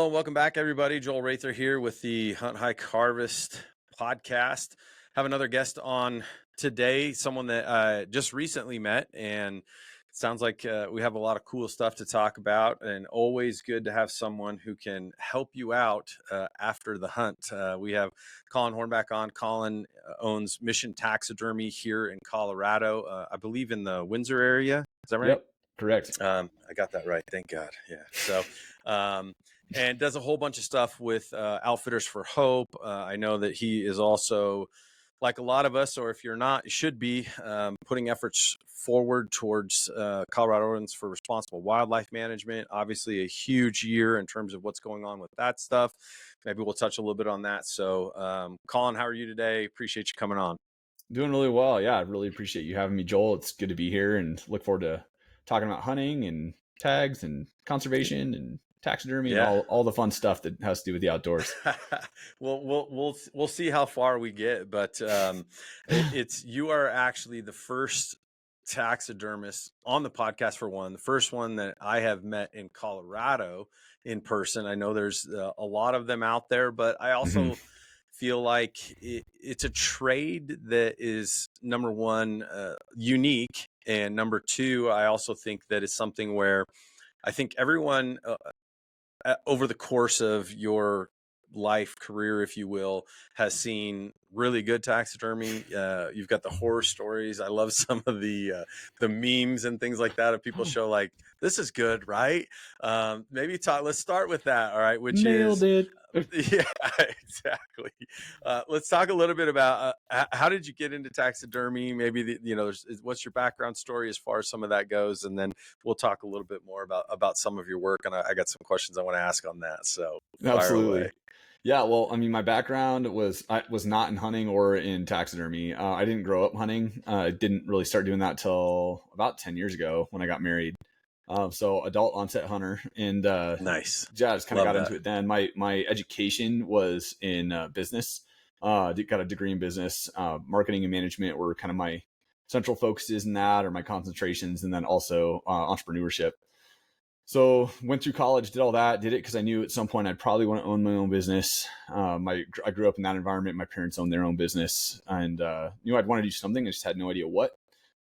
Welcome back, everybody. Joel Rather here with the Hunt, Hike, Harvest podcast. Have another guest on today, someone that I just recently met, and it sounds like we have a lot of cool stuff to talk about, and always good to have someone who can help you out after the hunt. We have Colin Hornback on. Colin owns Mission Taxidermy here in Colorado, I believe in the Windsor area. Is that right? Yep, correct. I got that right. Thank God. Yeah. So, and does a whole bunch of stuff with Outfitters for Hope. I know that he is also, like a lot of us, or if you're not, you should be putting efforts forward towards Coloradoans for responsible wildlife management. Obviously, a huge year in terms of what's going on with that stuff. Maybe we'll touch a little bit on that. So, Colin, how are you today? Appreciate you coming on. Doing really well. Yeah, I really appreciate you having me, Joel. It's good to be here and look forward to talking about hunting and tags and conservation and taxidermy and all the fun stuff that has to do with the outdoors. Well, we'll see how far we get, but it's you are actually the first taxidermist on the podcast, for one, the first one that I have met in Colorado in person. I know there's a lot of them out there, but I also feel like it's a trade that is, number one, unique, and number two, I also think that it's something where I think everyone over the course of your life career, if you will, has seen really good taxidermy. You've got the horror stories. I love some of the memes and things like that of people show like, this is good, right? Let's start with that. All right. Which Nailed it. Yeah, exactly. Let's talk a little bit about how did you get into taxidermy? Maybe what's your background story as far as some of that goes, and then we'll talk a little bit more about some of your work. And I got some questions I want to ask on that. So Absolutely. fire away. Yeah, well, I mean, my background was not in hunting or in taxidermy. I didn't grow up hunting. I didn't really start doing that till about 10 years ago when I got married. So adult onset hunter, and nice. Yeah, I just kind of got into it then. My education was in business. Got a degree in business. Marketing and management were kind of my central focuses in that, or my concentrations, and then also entrepreneurship. So went through college, did all that, did it because I knew at some point I'd probably want to own my own business. I grew up in that environment. My parents owned their own business, and knew I'd want to do something. I just had no idea what.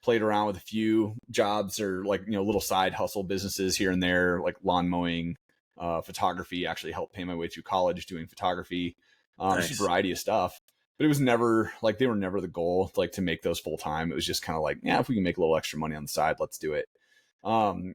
Played around with a few jobs or little side hustle businesses here and there, like lawn mowing, photography. Actually helped pay my way through college doing photography. Nice. Just a variety of stuff. But it was never they were never the goal to make those full time. It was just kind of like, yeah, if we can make a little extra money on the side, let's do it.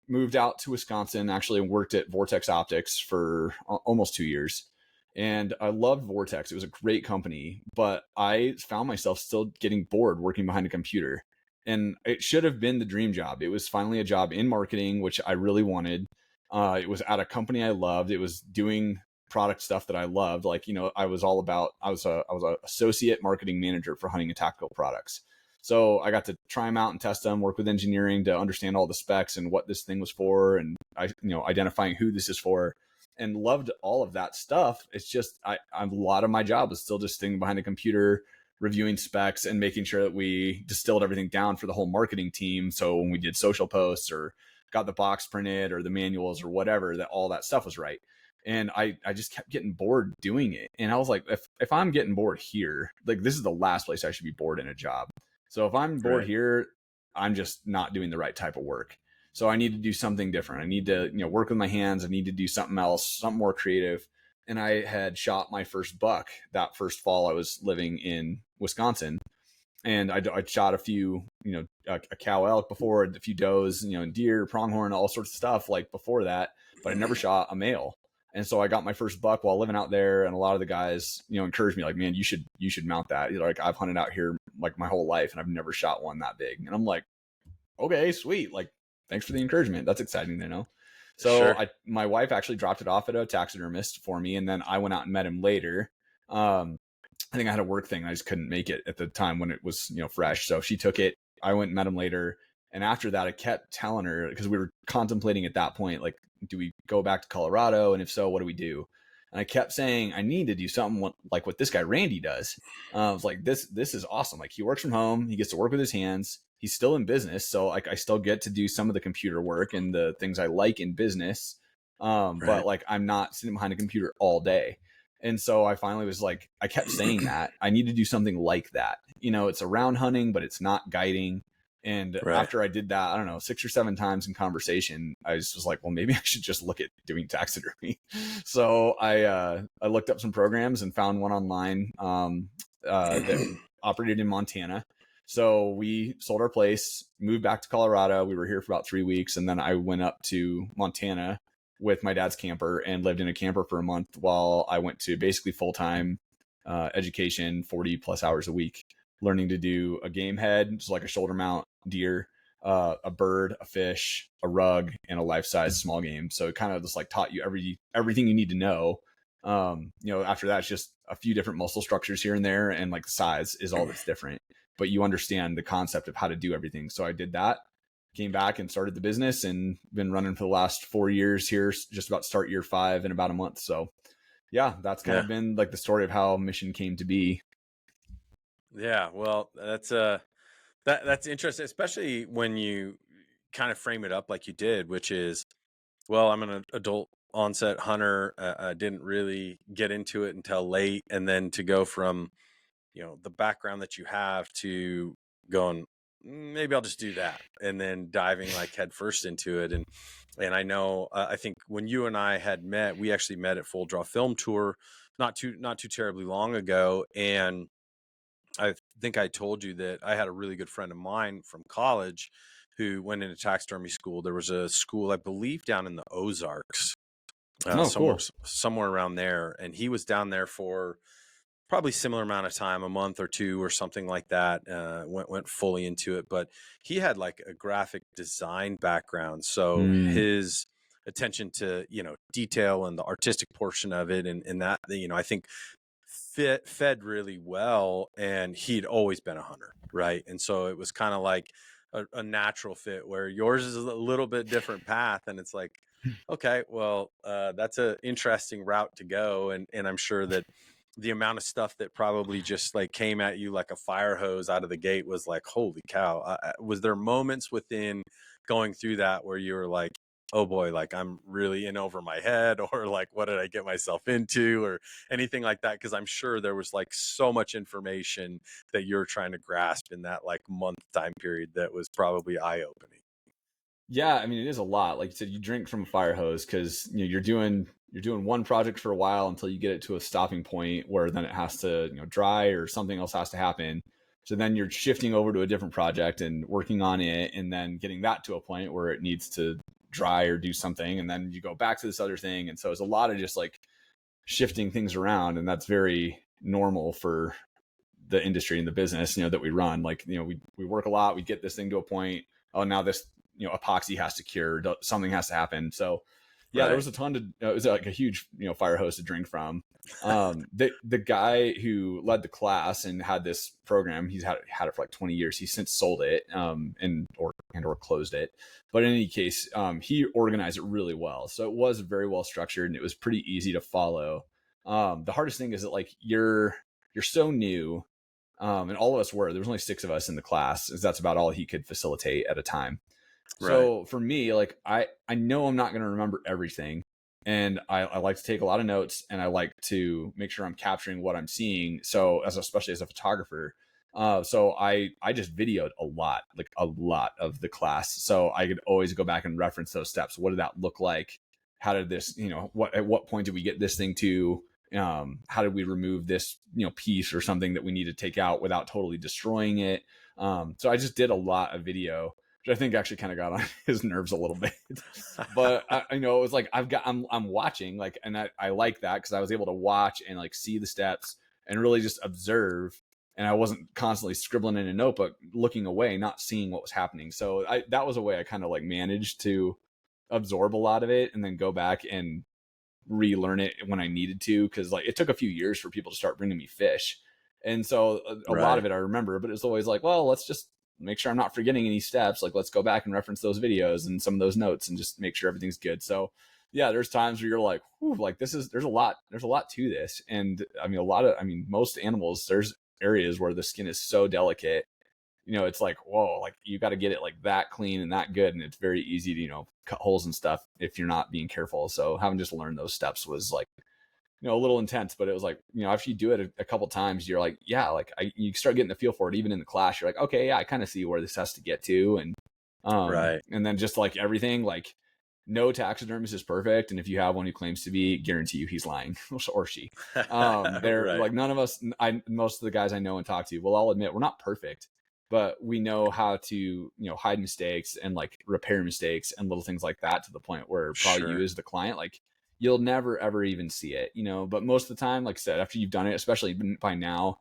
Moved out to Wisconsin, actually worked at Vortex Optics for almost 2 years. And I loved Vortex. It was a great company, but I found myself still getting bored working behind a computer. And it should have been the dream job. It was finally a job in marketing, which I really wanted. It was at a company I loved. It was doing product stuff that I loved. I was a associate marketing manager for hunting and tactical products. So I got to try them out and test them, work with engineering to understand all the specs and what this thing was for, and identifying who this is for, and loved all of that stuff. It's just a lot of my job was still just sitting behind a computer, reviewing specs and making sure that we distilled everything down for the whole marketing team. So when we did social posts or got the box printed or the manuals or whatever, that all that stuff was right. And I just kept getting bored doing it. And I was like, if I'm getting bored here, this is the last place I should be bored in a job. So if I'm bored here, I'm just not doing the right type of work. So I need to do something different. I need to, work with my hands. I need to do something else, something more creative. And I had shot my first buck that first fall I was living in Wisconsin. And I shot a few, a cow elk before, a few does, deer, pronghorn, all sorts of stuff before that. But I never shot a male. And so I got my first buck while living out there. And a lot of the guys, encouraged me like, man, you should mount that. I've hunted out here my whole life and I've never shot one that big. And I'm like, okay, sweet. Thanks for the encouragement. That's exciting to know. So sure. My wife actually dropped it off at a taxidermist for me. And then I went out and met him later. I think I had a work thing. I just couldn't make it at the time when it was, fresh. So she took it. I went and met him later. And after that, I kept telling her, because we were contemplating at that point, do we go back to Colorado? And if so, what do we do? And I kept saying, I need to do something like what this guy, Randy, does. I was like, this is awesome. He works from home. He gets to work with his hands. He's still in business. So I still get to do some of the computer work and the things I like in business. Right. But like I'm not sitting behind a computer all day. And so I finally was like, I kept saying that I need to do something like that. You know, it's around hunting, but it's not guiding. And Right. after I did that, I don't know, 6 or 7 times in conversation, I just was like, well, maybe I should just look at doing taxidermy. So I looked up some programs and found one online that operated in Montana. So we sold our place, moved back to Colorado. We were here for about 3 weeks, and then I went up to Montana with my dad's camper and lived in a camper for a month while I went to basically full-time education, 40 plus hours a week, learning to do a game head, so like a shoulder mount deer, a bird, a fish, a rug, and a life-size small game. So it kind of just like taught you everything you need to know. You know, after that, it's just a few different muscle structures here and there, and like the size is all that's different. But you understand the concept of how to do everything. So I did that, came back and started the business, and been running for the last 4 years here, just about to start year 5 in about a month. So yeah, that's kind of been like the story of how Mission came to be. Yeah. Well, that's interesting, especially when you kind of frame it up like you did, which is, well, I'm an adult onset hunter. I didn't really get into it until late, and then to go from, the background that you have to going, maybe I'll just do that, and then diving like headfirst into it. And I know, I think when you and I had met, we actually met at Full Draw Film Tour not too terribly long ago, and I think I told you that I had a really good friend of mine from college who went into taxidermy school. There was a school, I believe, down in the Ozarks, Oh, somewhere cool. somewhere around there, and he was down there for probably similar amount of time, a month or two or something like that. Went fully into it, but he had like a graphic design background, so Mm, his attention to detail and the artistic portion of it, and that I think fed really well. And he'd always been a hunter, right? And so it was kind of like a natural fit, where yours is a little bit different path, and it's like, okay, well, that's a interesting route to go. And I'm sure that the amount of stuff that probably just like came at you like a fire hose out of the gate was like, holy cow. Was there moments within going through that where you were like, oh boy, like I'm really in over my head, or like, what did I get myself into, or anything like that? Because I'm sure there was like so much information that you're trying to grasp in that like month time period that was probably eye opening. yeah, I mean, it is a lot. Like you said, you drink from a fire hose because you're doing one project for a while until you get it to a stopping point where then it has to dry or something else has to happen. So then you're shifting over to a different project and working on it, and then getting that to a point where it needs to dry or do something, and then you go back to this other thing. And so it's a lot of just like shifting things around, and that's very normal for the industry and the business that we run. Like we work a lot, we get this thing to a point, oh, now this epoxy has to cure, something has to happen. So yeah, there Right. was a ton to it was like a huge fire hose to drink from. The guy who led the class and had this program, he's had it for like 20 years. He's since sold it, and or closed it, but in any case, he organized it really well, so it was very well structured and it was pretty easy to follow. The hardest thing is that like you're so new, and all of us there was only 6 of us in the class, as that's about all he could facilitate at a time. Right. So for me, like I know I'm not going to remember everything, and I like to take a lot of notes, and I like to make sure I'm capturing what I'm seeing. So especially as a photographer, so I just videoed like a lot of the class, so I could always go back and reference those steps. What did that look like? How did this, at what point did we get this thing to? How did we remove this piece or something that we need to take out without totally destroying it? So I just did a lot of video, which I think actually kind of got on his nerves a little bit. But it was like I'm watching, like, and I like that because I was able to watch and like see the steps and really just observe, and I wasn't constantly scribbling in a notebook, looking away, not seeing what was happening. So that was a way I kind of like managed to absorb a lot of it and then go back and relearn it when I needed to, because like it took a few years for people to start bringing me fish, and so a lot of Right. it I remember, but it's always like, well, let's just make sure I'm not forgetting any steps. Like, let's go back and reference those videos and some of those notes and just make sure everything's good. So yeah, there's times where you're like, whew, like there's a lot to this. And I mean, most animals, there's areas where the skin is so delicate it's like, whoa, like you got to get it like that clean and that good. And it's very easy to, cut holes and stuff if you're not being careful. So having just learned those steps was like, a little intense, but it was like, after you do it a couple times, you're like, yeah, like you start getting the feel for it. Even in the class, you're like, okay, yeah, I kind of see where this has to get to. Right. And then just like everything, like no taxidermist is perfect. And if you have one who claims to be, guarantee you he's lying or she. They're Right. like, none of us, most of the guys I know and talk to, well, I'll admit we're not perfect, but we know how to, hide mistakes and like repair mistakes and little things like that, to the point where probably you Sure. as the client, like you'll never ever even see it, but most of the time, like I said, after you've done it, especially by now,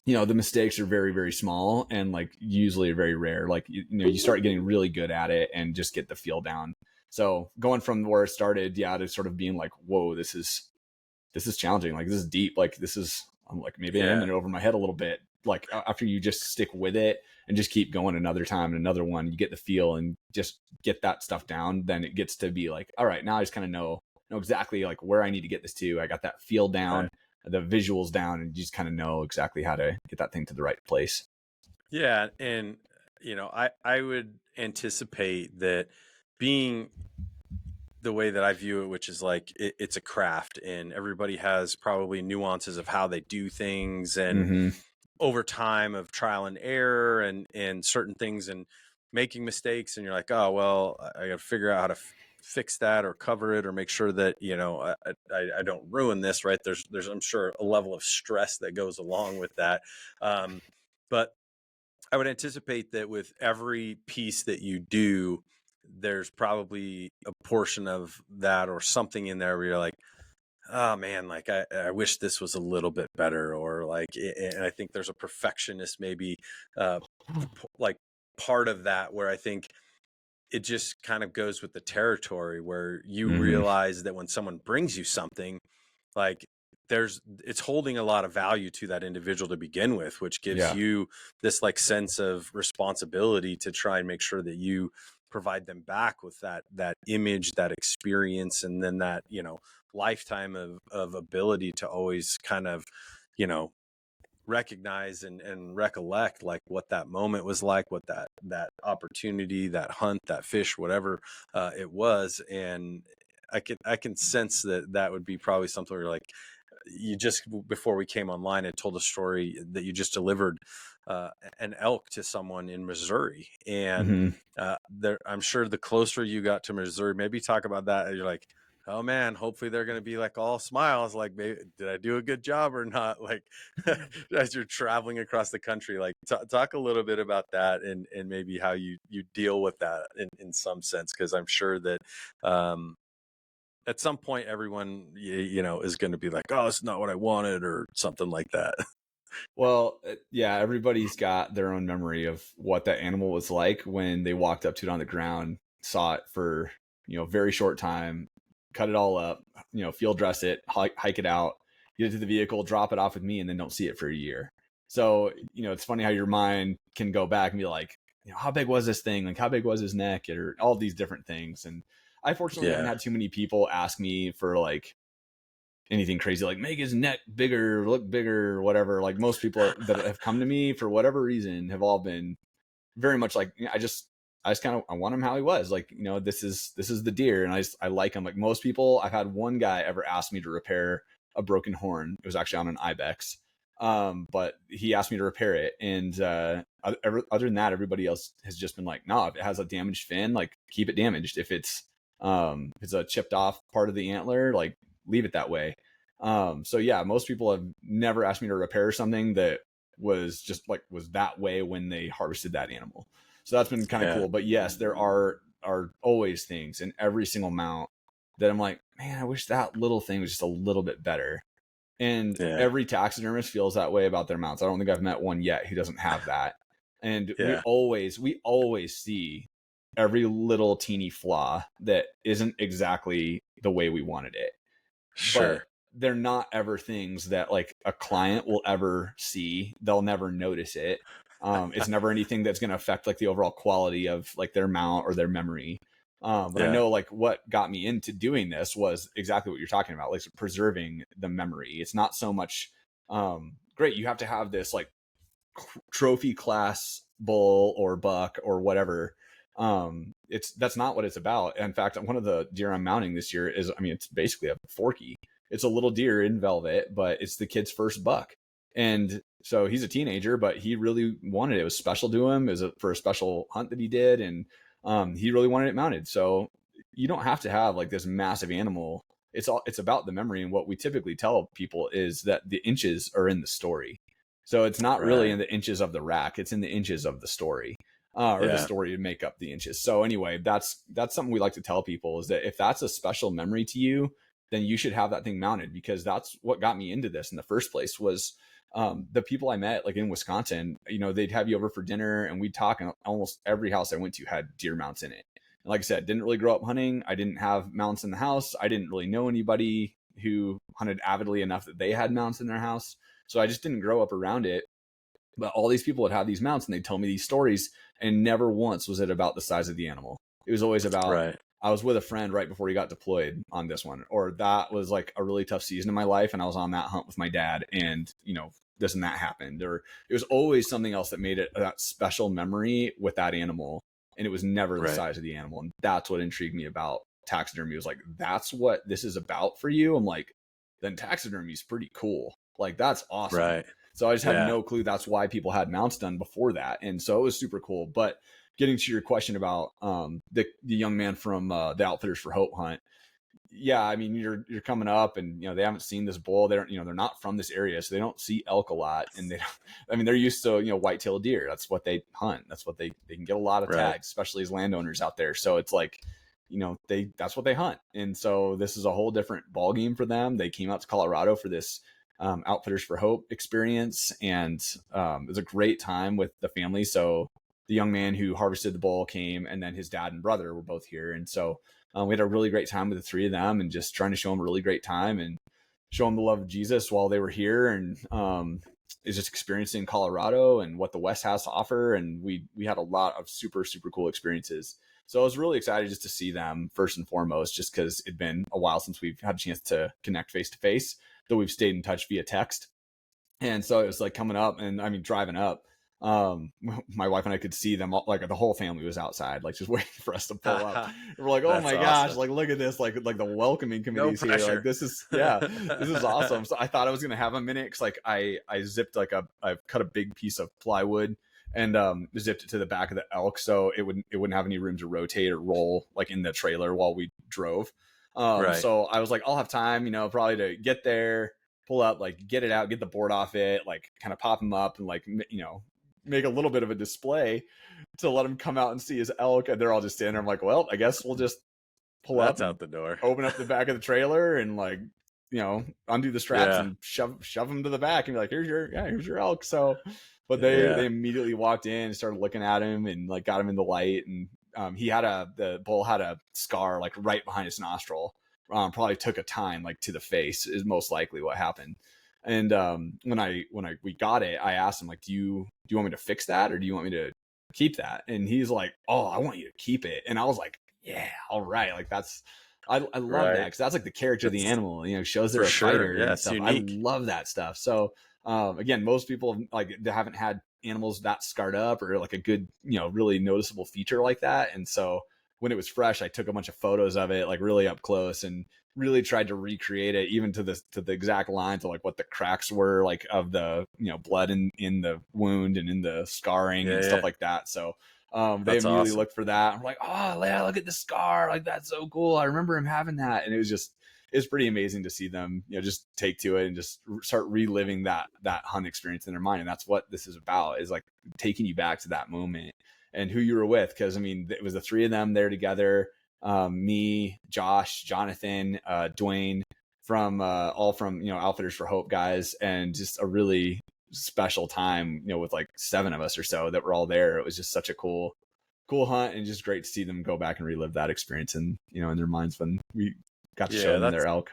the mistakes are very, very small and like usually very rare. Like, you start getting really good at it and just get the feel down. So going from where it started, yeah, to sort of being like, whoa, this is challenging. Like, this is deep. Like, I'm like, maybe I am in it over my head a little bit. Like, after you just stick with it and just keep going another time and another one, you get the feel and just get that stuff down. Then it gets to be like, all right, now I just kind of know exactly like where I need to get this to. I got that feel down. Right. The visuals down, and you just kind of know exactly how to get that thing to the right place. Yeah. And, I would anticipate that, being the way that I view it, which is like it's a craft and everybody has probably nuances of how they do things, and Mm-hmm. over time of trial and error and certain things and making mistakes, and you're like, oh well, I got to figure out how to fix that or cover it or make sure that I don't ruin this, right? There's I'm sure a level of stress that goes along with that, but I would anticipate that with every piece that you do, there's probably a portion of that or something in there where you're like, oh man, like I wish this was a little bit better, or like, and I think there's a perfectionist maybe, uh, like part of that, where I think it just kind of goes with the territory, where you Mm-hmm. realize that when someone brings you something, like it's holding a lot of value to that individual to begin with, which gives Yeah. you this like sense of responsibility to try and make sure that you provide them back with that image, that experience, and then that lifetime of ability to always kind of you know recognize and recollect like what that moment was like, what that opportunity, that hunt, that fish, whatever it was. And I can sense that that would be probably something where like, you just before we came online and told a story that you just delivered uh, an elk to someone in Missouri, and Mm-hmm. there, I'm sure the closer you got to Missouri, maybe talk about that. You're like, oh man, hopefully they're going to be like all smiles, like, maybe, did I do a good job or not? Like, as you're traveling across the country, like talk a little bit about that, and maybe how you deal with that in some sense, because I'm sure that um, at some point everyone is going to be like, oh, it's not what I wanted, or something like that. Well, yeah, everybody's got their own memory of what that animal was like when they walked up to it on the ground, saw it for, a very short time, cut it all up, field dress it, hike it out, get it to the vehicle, drop it off with me, and then don't see it for a year. So, it's funny how your mind can go back and be like, how big was this thing? Like, how big was his neck? Or all these different things. And I fortunately haven't Yeah. had too many people ask me for like anything crazy, like make his neck bigger, look bigger, whatever. Like most people that have come to me for whatever reason have all been very much like, I just kind of, I want him how he was. Like, this is the deer, and I like him. Like most people, I've had one guy ever ask me to repair a broken horn. It was actually on an ibex, but he asked me to repair it, and other than that, everybody else has just been like, no, if it has a damaged fin, like keep it damaged. If it's a chipped off part of the antler, like leave it that way. So yeah, most people have never asked me to repair something that was that way when they harvested that animal. So that's been kind of Yeah. cool. But yes, there are always things in every single mount that I'm like, man, I wish that little thing was just a little bit better. And Yeah. every taxidermist feels that way about their mounts. I don't think I've met one yet who doesn't have that. And Yeah. we always see every little teeny flaw that isn't exactly the way we wanted it. But Sure. they're not ever things that like a client will ever see. They'll never notice it. It's never anything that's going to affect like the overall quality of like their mount or their memory. But I Yeah. know like what got me into doing this was exactly what you're talking about, like preserving the memory. It's not so much great. You have to have this like trophy class bull or buck or whatever. That's not what it's about. In fact, one of the deer I'm mounting this year is, I mean, it's basically a forky. It's a little deer in velvet, but it's the kid's first buck. And so he's a teenager, but he really wanted it. It was special to him. It was for a special hunt that he did. And he really wanted it mounted. So you don't have to have like this massive animal. It's about the memory. And what we typically tell people is that the inches are in the story. So it's not really in the inches of the rack. It's in the inches of the story. Or the story to make up the inches. So anyway, that's something we like to tell people, is that if that's a special memory to you, then you should have that thing mounted, because that's what got me into this in the first place. Was the people I met like in Wisconsin, you know, they'd have you over for dinner and we'd talk, and almost every house I went to had deer mounts in it. And like I said, didn't really grow up hunting. I didn't have mounts in the house. I didn't really know anybody who hunted avidly enough that they had mounts in their house. So I just didn't grow up around it. But all these people would have these mounts and they'd tell me these stories, and never once was it about the size of the animal. It was always about, I was with a friend right before he got deployed on this one, or that was like a really tough season in my life, and I was on that hunt with my dad, and you know, this and that happened. Or it was always something else that made it that special memory with that animal, and it was never the size of the animal. And that's what intrigued me about taxidermy. It was like, that's what this is about for you. I'm like, then taxidermy is pretty cool. Like, that's awesome. So I just had no clue that's why people had mounts done before that. And so it was super cool. But getting to your question about the young man from the Outfitters for Hope hunt. Yeah, I mean, you're coming up, and you know, they haven't seen this bull. They don't, you know, they're not from this area, so they don't see elk a lot. And they don't, I mean, they're used to, you know, white-tailed deer. That's what they hunt. That's what they can get a lot of tags, especially as landowners out there. So it's like, you know, that's what they hunt. And so this is a whole different ball game for them. They came out to Colorado for this Outfitters for Hope experience, and it was a great time with the family. So the young man who harvested the bull came, and then his dad and brother were both here. And so we had a really great time with the three of them, and just trying to show them a really great time and show them the love of Jesus while they were here. And is just experiencing Colorado and what the West has to offer. And we had a lot of super, super cool experiences. So I was really excited just to see them first and foremost, just because it'd been a while since we've had a chance to connect face to face, though we've stayed in touch via text. And so it was like coming up, and I mean, driving up, my wife and I could see them all, like the whole family was outside, like just waiting for us to pull up. And we're like, oh my gosh, like look at this, like the welcoming committee's here. Like this is this is awesome. So I thought I was gonna have a minute, because like I zipped like I cut a big piece of plywood and zipped it to the back of the elk, so it wouldn't have any room to rotate or roll like in the trailer while we drove. So I was like, I'll have time, you know, probably to get there, pull up, like get it out, get the board off it, like kind of pop them up, and like, you know, make a little bit of a display to let him come out and see his elk. And they're all just standing there. I'm like, well, I guess we'll just pull up out the door, open up the back of the trailer, and like, you know, undo the straps and shove them to the back and be like, here's your elk. So, but they immediately walked in and started looking at him and like got him in the light. And the bull had a scar like right behind his nostril. Probably took a time like to the face is most likely what happened. And when we got it, I asked him like, do you want me to fix that, or do you want me to keep that? And he's like, oh, I want you to keep it. And I was like, yeah, all right. Like that's, I love that, because that's like the character of the animal, you know, shows they're a fighter and stuff. Unique. I love that stuff. So again, most people like they haven't had animals that scarred up or like a good, you know, really noticeable feature like that. And so when it was fresh, I took a bunch of photos of it, like really up close, and really tried to recreate it even to the exact lines of like what the cracks were like of the, you know, blood in the wound and in the scarring and stuff like that. So they immediately looked for that. I'm like, oh yeah, look at the scar, like that's so cool. I remember him having that. And it's pretty amazing to see them, you know, just take to it and just start reliving that hunt experience in their mind. And that's what this is about, is like taking you back to that moment and who you were with. Because I mean, it was the three of them there together, me, Josh, Jonathan, Dwayne, from all from, you know, Outfitters for Hope guys, and just a really special time, you know, with like 7 of us or so that were all there. It was just such a cool hunt, and just great to see them go back and relive that experience, and you know, in their minds when we got to show them their elk.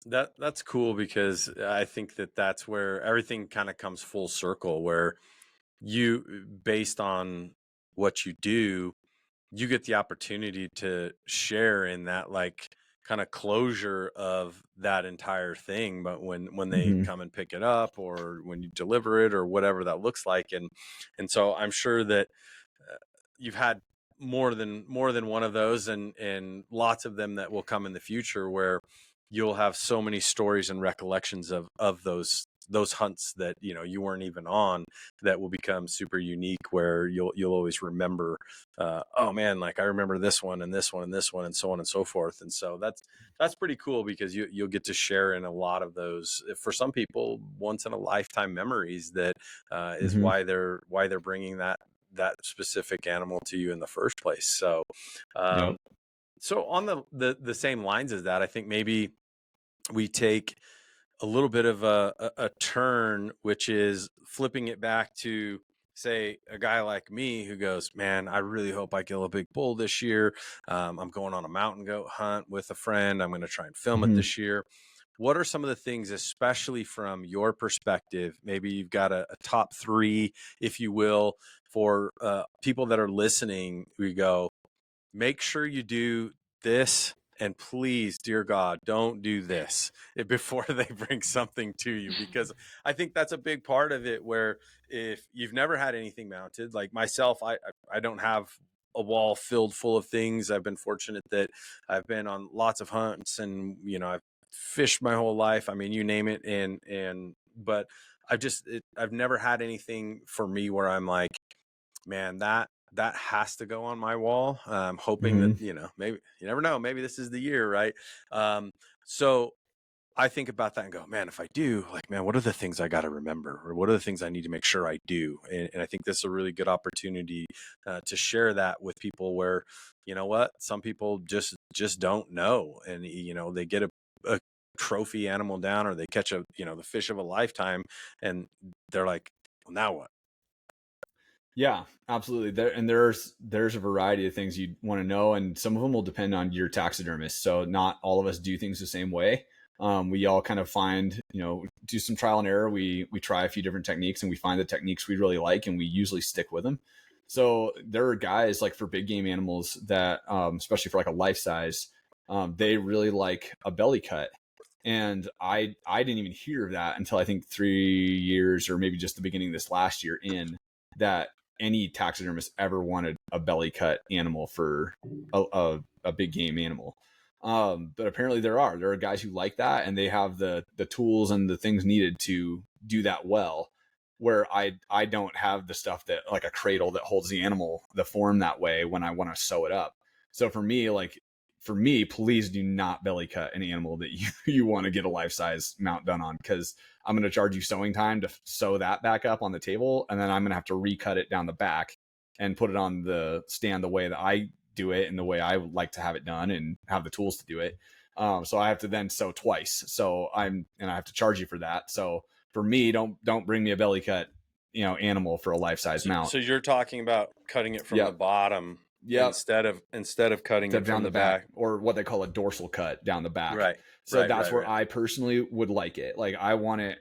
That's cool, because I think that's where everything kind of comes full circle, where you, based on what you do, you get the opportunity to share in that like kind of closure of that entire thing. But when they Hmm. come and pick it up, or when you deliver it, or whatever that looks like, and so I'm sure that you've had more than one of those, and lots of them that will come in the future, where you'll have so many stories and recollections of those hunts that you weren't even on, that will become super unique, where you'll always remember, oh man, like I remember this one and this one and this one and so on and so forth. And so that's pretty cool, because you'll get to share in a lot of those, for some people, once in a lifetime memories, that is Hmm. why they're bringing that specific animal to you in the first place. So Yep. so on the same lines as that, I think maybe we take a little bit of a turn, which is flipping it back to, say, a guy like me who goes, man, I really hope I kill a big bull this year. I'm going on a mountain goat hunt with a friend. I'm going to try and film it Hmm. this year. What are some of the things, especially from your perspective? Maybe you've got a top three, if you will, for people that are listening. We go, make sure you do this, and please, dear God, don't do this before they bring something to you, because I think that's a big part of it, where if you've never had anything mounted, like myself, I don't have a wall filled full of things. I've been fortunate that I've been on lots of hunts, and I've fished my whole life. I mean, you name it. And but I've never had anything for me where I'm like, man, that has to go on my wall. Hoping that, Hmm. maybe, you never know, maybe this is the year, right? So I think about that and go, man, if I do, like, man, what are the things I got to remember, or what are the things I need to make sure I do? And I think this is a really good opportunity to share that with people, where, what, some people just don't know, and they get a trophy animal down, or they catch the fish of a lifetime, and they're like, well, now what? Yeah, absolutely. There's a variety of things you want to know, and some of them will depend on your taxidermist. So not all of us do things the same way. We all kind of find, do some trial and error. We try a few different techniques, and we find the techniques we really like, and we usually stick with them. So there are guys, like, for big game animals that, especially for like a life size, they really like a belly cut. And I didn't even hear of that until I think 3 years, or maybe just the beginning of this last year, in that any taxidermist ever wanted a belly cut animal for a big game animal. But apparently there are guys who like that, and they have the tools and the things needed to do that well. Where I don't have the stuff, that, like a cradle that holds the animal, the form that way, when I want to sew it up. So for me, please do not belly cut an animal that you want to get a life size mount done on, because I'm going to charge you sewing time to sew that back up on the table, and then I'm going to have to recut it down the back and put it on the stand the way that I do it, and the way I would like to have it done, and have the tools to do it. So I have to then sew twice. And I have to charge you for that. So for me, don't bring me a belly cut, animal for a life size mount. So you're talking about cutting it from the Yep. bottom, Yep. instead of cutting it Down from the the back, back. or what they call a dorsal cut down the back. Right, So right, that's right, where right. I personally would like it. Like, I want it,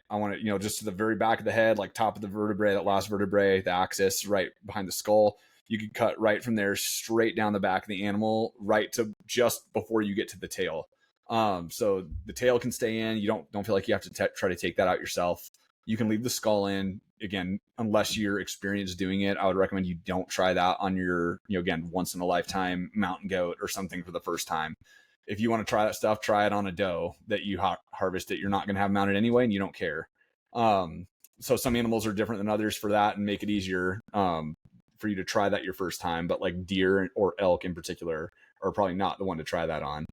just to the very back of the head, like top of the vertebrae, that last vertebrae, the axis right behind the skull. You could cut right from there straight down the back of the animal, right to just before you get to the tail. So the tail can stay in. You don't feel like you have to try to take that out yourself. You can leave the skull in. Again, unless you're experienced doing it, I would recommend you don't try that on your, again, once in a lifetime mountain goat or something for the first time. If you want to try that stuff, try it on a doe that you harvest that you're not going to have mounted anyway, and you don't care. So some animals are different than others for that, and make it easier for you to try that your first time. But like deer or elk in particular are probably not the one to try that on.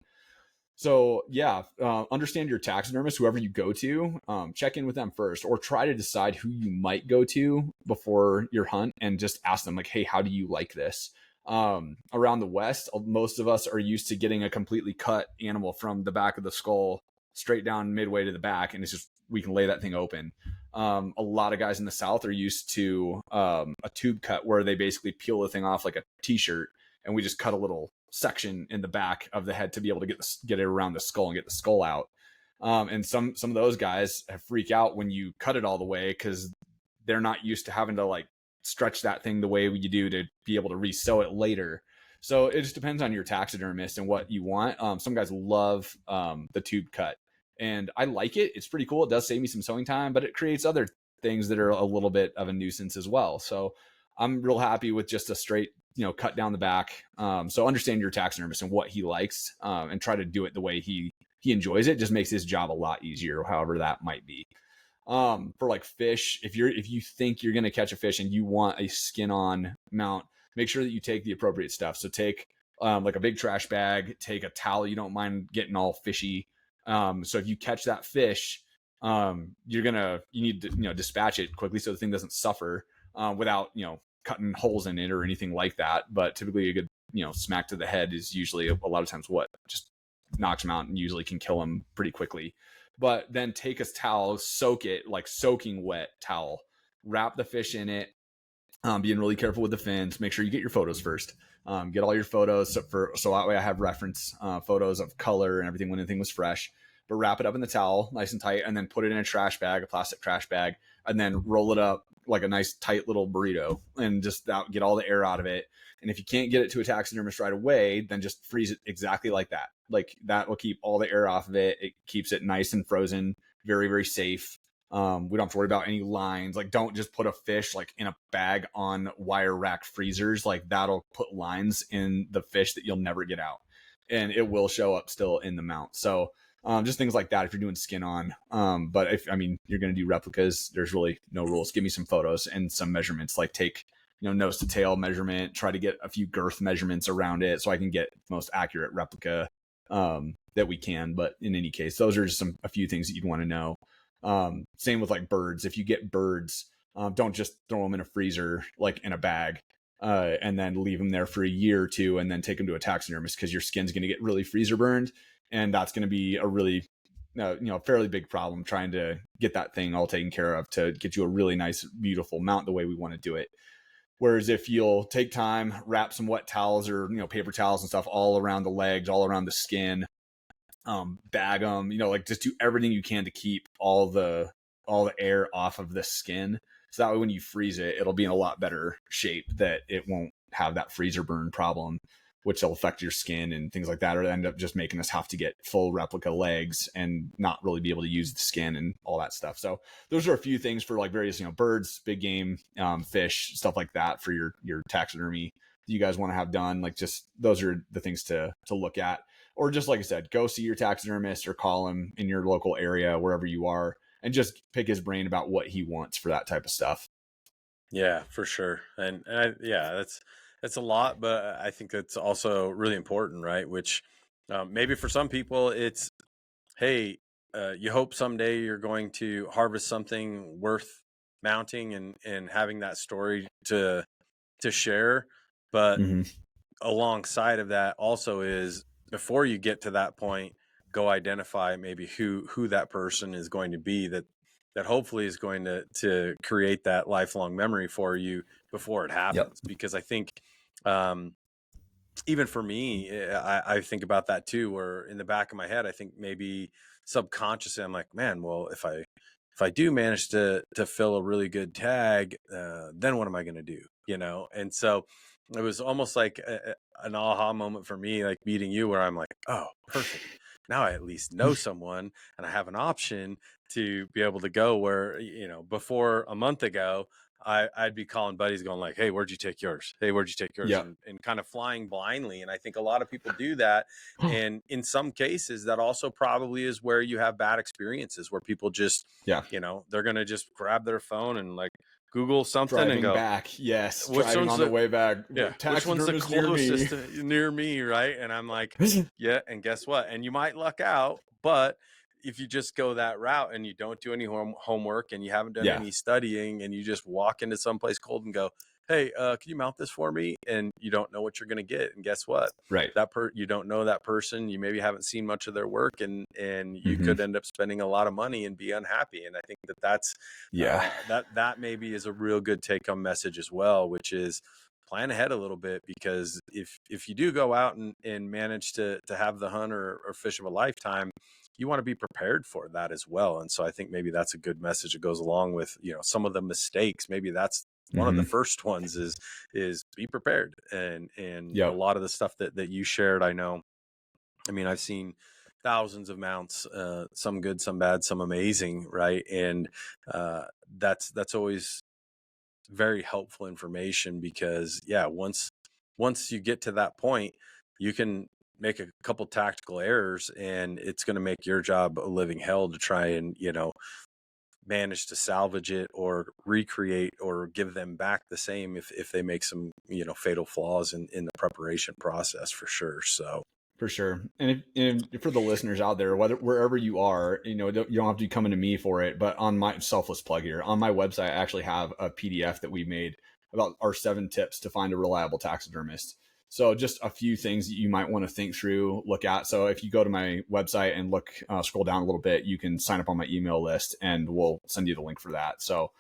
So yeah, understand your taxidermist, whoever you go to. Check in with them first, or try to decide who you might go to before your hunt, and just ask them, like, hey, how do you like this? Around the West, most of us are used to getting a completely cut animal from the back of the skull straight down midway to the back, and it's just, we can lay that thing open. A lot of guys in the South are used to a tube cut, where they basically peel the thing off like a t-shirt, and we just cut a little section in the back of the head to be able to get it around the skull and get the skull out. And some of those guys freak out when you cut it all the way, because they're not used to having to, like, stretch that thing the way you do to be able to re-sew it later. So it just depends on your taxidermist and what you want. Some guys love the tube cut, and I like it. It's pretty cool. It does save me some sewing time, but it creates other things that are a little bit of a nuisance as well. So I'm real happy with just a straight, cut down the back. So understand your taxidermist and what he likes, and try to do it the way he enjoys it. Just makes his job a lot easier, however that might be. For like fish, if you think you're going to catch a fish and you want a skin on mount, make sure that you take the appropriate stuff. So take like a big trash bag, take a towel. You don't mind getting all fishy. So if you catch that fish, you need to, dispatch it quickly so the thing doesn't suffer, without, cutting holes in it or anything like that. But typically a good, smack to the head is usually a lot of times what just knocks them out and usually can kill them pretty quickly. But then take a towel, soak it, like soaking wet towel, wrap the fish in it, being really careful with the fins. Make sure you get your photos first. Get all your photos so that way I have reference photos of color and everything when the thing was fresh. But wrap it up in the towel nice and tight, and then put it in a plastic trash bag, and then roll it up like a nice tight little burrito, and just get all the air out of it. And if you can't get it to a taxidermist right away, then just freeze it exactly like that. Like that will keep all the air off of it. It keeps it nice and frozen, very, very safe. We don't have to worry about any lines. Like, don't just put a fish like in a bag on wire rack freezers. Like, that'll put lines in the fish that you'll never get out, and it will show up still in the mount. So just things like that if you're doing skin on. But if you're going to do replicas, there's really no rules. Give me some photos and some measurements. Like take nose to tail measurement. Try to get a few girth measurements around it so I can get most accurate replica that we can. But in any case, those are just a few things that you'd want to know. Same with like birds. If you get birds, don't just throw them in a freezer, like in a bag, and then leave them there for a year or two and then take them to a taxidermist, because your skin's going to get really freezer burned. And that's going to be a really, fairly big problem trying to get that thing all taken care of to get you a really nice, beautiful mount the way we want to do it. Whereas if you'll take time, wrap some wet towels or, paper towels and stuff all around the legs, all around the skin, bag them, like just do everything you can to keep all the air off of the skin. So that way when you freeze it, it'll be in a lot better shape, that it won't have that freezer burn problem, which will affect your skin and things like that, or end up just making us have to get full replica legs and not really be able to use the skin and all that stuff. So those are a few things for like various, birds, big game, fish, stuff like that for your taxidermy that you guys want to have done. Like, just those are the things to look at. Or just like I said, go see your taxidermist or call him in your local area, wherever you are, and just pick his brain about what he wants for that type of stuff. Yeah, for sure. That's a lot, but I think that's also really important, right? Which maybe for some people it's, hey, you hope someday you're going to harvest something worth mounting and having that story to share. But Mm-hmm. alongside of that also is, before you get to that point, go identify maybe who that person is going to be, that hopefully is going to create that lifelong memory for you before it happens. Yep. Because I think even for me, I think about that too, where in the back of my head, I think maybe subconsciously I'm like, man, well, if I do manage to fill a really good tag, then what am I going to do? And so it was almost like an aha moment for me, like meeting you, where I'm like, oh, perfect. Now I at least know someone and I have an option to be able to go where, before a month ago, I'd be calling buddies going like, hey, where'd you take yours? Hey, where'd you take yours? Yep. And kind of flying blindly. And I think a lot of people do that. And in some cases, that also probably is where you have bad experiences, where people just, Yeah. they're going to just grab their phone and like Google something Driving and go back. Yes. which Driving on the way back. yeah, which one's the closest near me, right? And I'm like, yeah, and guess what? And you might luck out, but if you just go that route and you don't do any homework and you haven't done any studying, and you just walk into someplace cold and go, hey, can you mount this for me? And you don't know what you're going to get. And guess what? Right. You don't know that person. You maybe haven't seen much of their work, and you could end up spending a lot of money and be unhappy. And I think that's that maybe is a real good take home message as well, which is plan ahead a little bit, because if you do go out and manage to have the hunt or fish of a lifetime, you want to be prepared for that as well. And so I think maybe that's a good message that goes along with, some of the mistakes. Maybe that's one of the Mm-hmm. first ones is be prepared. And a Yep. lot of the stuff that you shared, I know, I mean, I've seen thousands of mounts, some good, some bad, some amazing, right? And that's always very helpful information, because yeah, once you get to that point, you can make a couple tactical errors, and it's going to make your job a living hell to try and, manage to salvage it or recreate or give them back the same if they make some, fatal flaws in the preparation process, for sure. So For sure. And for the listeners out there, wherever you are, you don't have to be coming to me for it, but on my selfless plug here, on my website, I actually have a PDF that we made about our 7 tips to find a reliable taxidermist. So just a few things that you might want to think through, look at. So if you go to my website and scroll down a little bit, you can sign up on my email list and we'll send you the link for that. So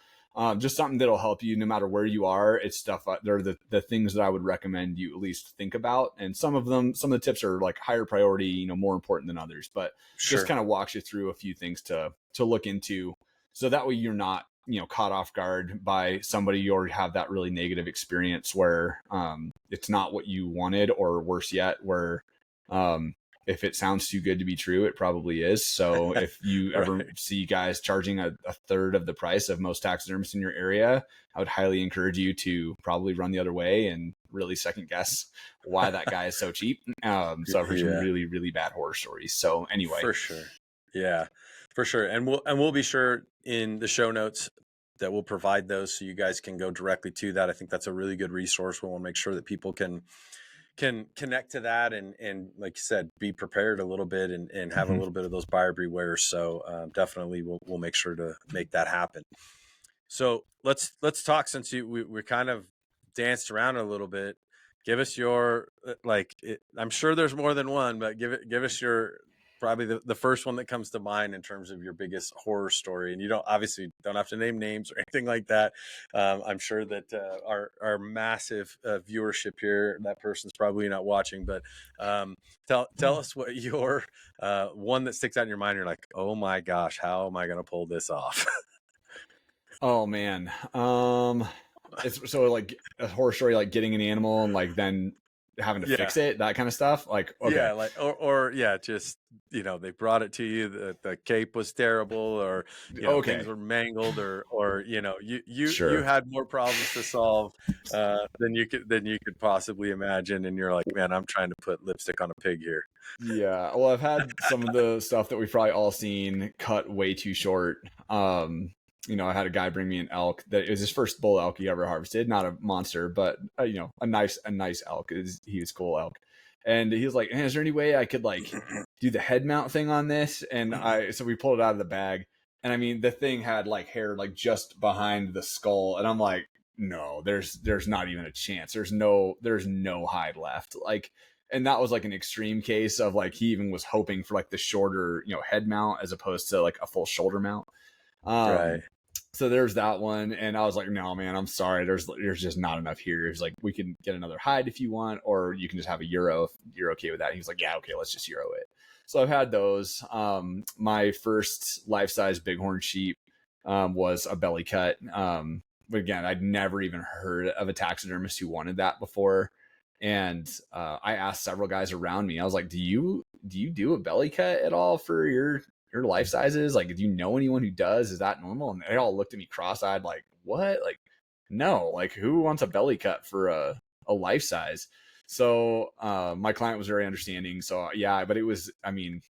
just something that'll help you no matter where you are. It's stuff, they're the things that I would recommend you at least think about. And some of the tips are like higher priority, more important than others, but sure. just kind of walks you through a few things to look into. So that way you're not, caught off guard by somebody you already have that really negative experience where it's not what you wanted, or worse yet, where if it sounds too good to be true, it probably is. So if you ever Right. see guys charging a third of the price of most taxidermists in your area, I would highly encourage you to probably run the other way and really second guess why that guy is so cheap. So I've heard some Yeah, really, really bad horror stories. So anyway, for sure. Yeah, for sure. And we'll be sure in the show notes that we'll provide those so you guys can go directly to that. I think that's a really good resource. We want to make sure that people can connect to that, and like you said, be prepared a little bit, and have a Mhm. little bit of those buyer beware. So definitely we'll make sure to make that happen. So let's talk, since we kind of danced around a little bit. Give us your I'm sure there's more than one, but give us your, probably the first one that comes to mind in terms of your biggest horror story. And you don't have to name names or anything like that. I'm sure that our massive viewership here, that person's probably not watching, but tell us what your one that sticks out in your mind. You're like, oh my gosh, how am I going to pull this off? Oh man. It's so like a horror story, like getting an animal and like then having to Yeah. fix it, that kind of stuff. Like, okay. Yeah, like or yeah, just they brought it to you. The cape was terrible, or things Okay. were mangled, or you Sure. had more problems to solve than you could possibly imagine, and you're like, man, I'm trying to put lipstick on a pig here. Yeah. Well, I've had some of the stuff that we've probably all seen cut way too short. I had a guy bring me an elk that it was his first bull elk he ever harvested, not a monster, but a nice elk. He was cool elk. And he was like, hey, is there any way I could like do the head mount thing on this? And so we pulled it out of the bag. And I mean, the thing had like hair like just behind the skull. And I'm like, no, there's not even a chance. There's no hide left. Like, and that was like an extreme case of like he even was hoping for like the shorter head mount as opposed to like a full shoulder mount. Right. So there's that one, and I was like, no man, I'm sorry, there's just not enough here. He's like, we can get another hide if you want, or you can just have a euro if you're okay with that. And he's like, yeah, okay, let's just euro it. So I've had those. My first life-size bighorn sheep was a belly cut. But again, I'd never even heard of a taxidermist who wanted that before. And I asked several guys around me. I was like, do you do a belly cut at all for your life sizes? Like, do you know anyone who does? Is that normal? And they all looked at me cross-eyed like, what? Like, no, like who wants a belly cut for a life size? So my client was very understanding. So yeah, but it was, I mean,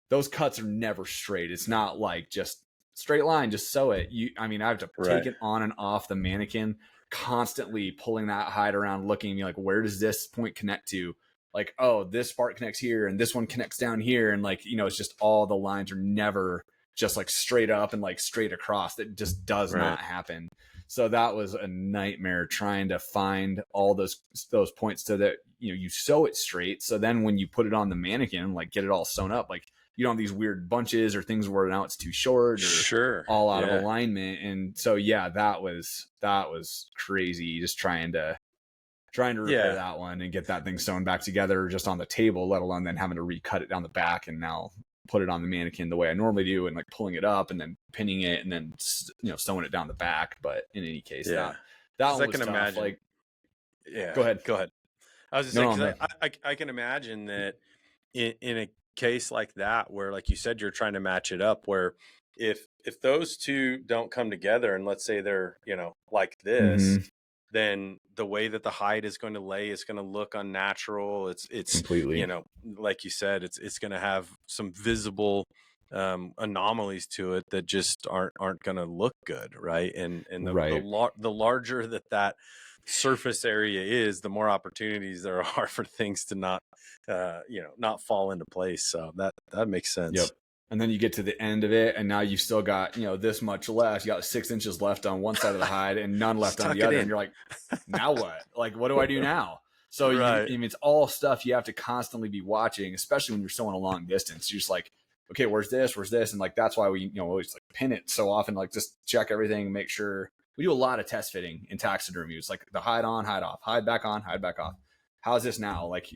those cuts are never straight. It's not like just straight line, just sew it. I have to take Right. it on and off the mannequin, constantly pulling that hide around, looking at me like, where does this point connect to? Like, oh, this part connects here and this one connects down here. And like, it's just all the lines are never just like straight up and like straight across. That just does Right. not happen. So that was a nightmare trying to find all those points so that, you sew it straight. So then when you put it on the mannequin, like get it all sewn up, like you don't have these weird bunches or things where now it's too short or Sure. all out of Yeah. alignment. And so, yeah, that was crazy. Just trying to repair Yeah. that one and get that thing sewn back together just on the table, let alone then having to recut it down the back and now put it on the mannequin the way I normally do and like pulling it up and then pinning it and then, sewing it down the back. But in any case, Yeah. That Because one I was can tough. imagine. Like, Yeah, go ahead. go ahead. I was just No, saying no, because no. I can imagine that in a case like that where, like you said, you're trying to match it up, where if those two don't come together, and let's say they're like this, Mm-hmm. then the way that the hide is going to lay is going to look unnatural. It's Completely. like you said, it's going to have some visible anomalies to it that just aren't going to look good, right? And Right. the larger that surface area is, the more opportunities there are for things to not fall into place. So that makes Yep. sense. And then you get to the end of it, and now you've still got, this much left. You got 6 inches left on one side of the hide and none left on Stuck the it other. And in. you're like, now what? Like, what do I do now? So Right. I mean, it's all stuff you have to constantly be watching, especially when you're sewing a long distance. You're just like, okay, where's this? Where's this? And like, that's why we, always like pin it so often, like just check everything, make sure. We do a lot of test fitting in taxidermy. It's like the hide on, hide off, hide back on, hide back off. How's this now? Like,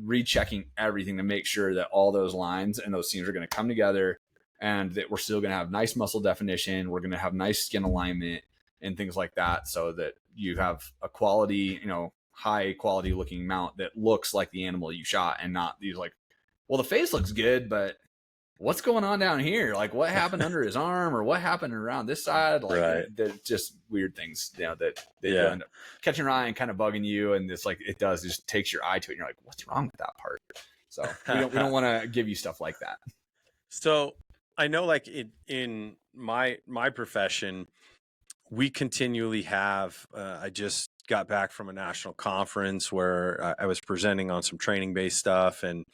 rechecking everything to make sure that all those lines and those seams are going to come together, and that we're still going to have nice muscle definition. We're going to have nice skin alignment and things like that, so that you have a quality, high quality looking mount that looks like the animal you shot, and not these like, well, the face looks good, but what's going on down here? Like, what happened under his arm, or what happened around this side? Like, Right. they're just weird things, that do Yeah. end up catching your eye and kind of bugging you. And it's like, it just takes your eye to it. And you're like, what's wrong with that part? So we don't want to give you stuff like that. So I know, like in my profession, we continually have. I just got back from a national conference where I was presenting on some training based stuff, and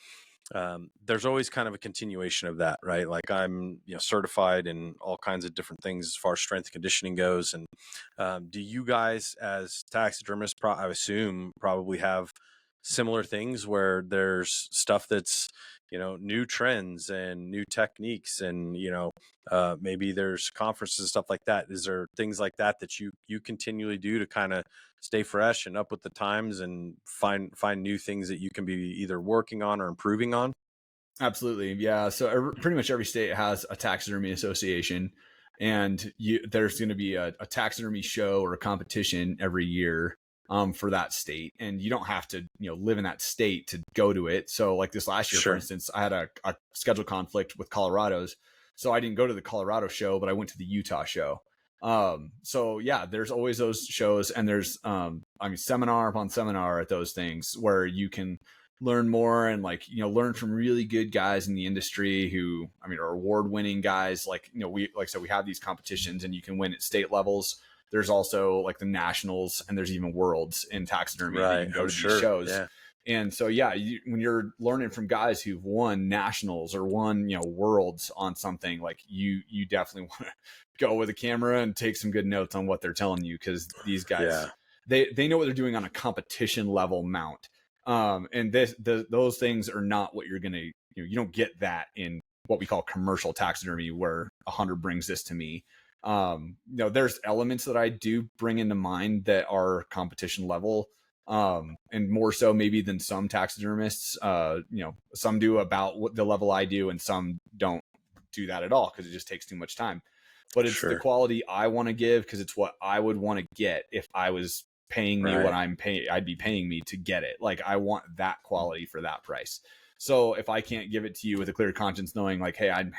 there's always kind of a continuation of that, right? Like I'm certified in all kinds of different things as far as strength and conditioning goes. And do you guys as taxidermists, I assume, probably have similar things where there's stuff that's new trends and new techniques, and maybe there's conferences and stuff like that. Is there things like that you continually do to kind of stay fresh and up with the times and find new things that you can be either working on or improving on? Absolutely. Yeah. So pretty much every state has a taxidermy association, and there's going to be a taxidermy show or a competition every year for that state. And you don't have to, live in that state to go to it. So like this last year, for Sure. instance, I had a schedule conflict with Colorado's. So I didn't go to the Colorado show, but I went to the Utah show. So yeah, there's always those shows, and there's, seminar upon seminar at those things where you can learn more, and like, learn from really good guys in the industry who, are award-winning guys. Like, we have these competitions, and you can win at state levels. There's also like the nationals, and there's even worlds in taxidermy that you Right. can go I'm to these sure. shows. Yeah. And so, yeah, when you're learning from guys who've won nationals or won, worlds on something, like you definitely want to go with a camera and take some good notes on what they're telling you, because these guys, they know what they're doing on a competition level mount. And those things are not what you're gonna, you don't get that in what we call commercial taxidermy, where a hunter brings this to me. There's elements that I do bring into mind that are competition level, and more so maybe than some taxidermists. Some do about what the level I do, and some don't do that at all, because it just takes too much time. But it's the quality I want to give, because it's what I would want to get if I was paying me what I'd be paying me to get it. Like, I want that quality for that price. So if I can't give it to you with a clear conscience, knowing like, hey, I'd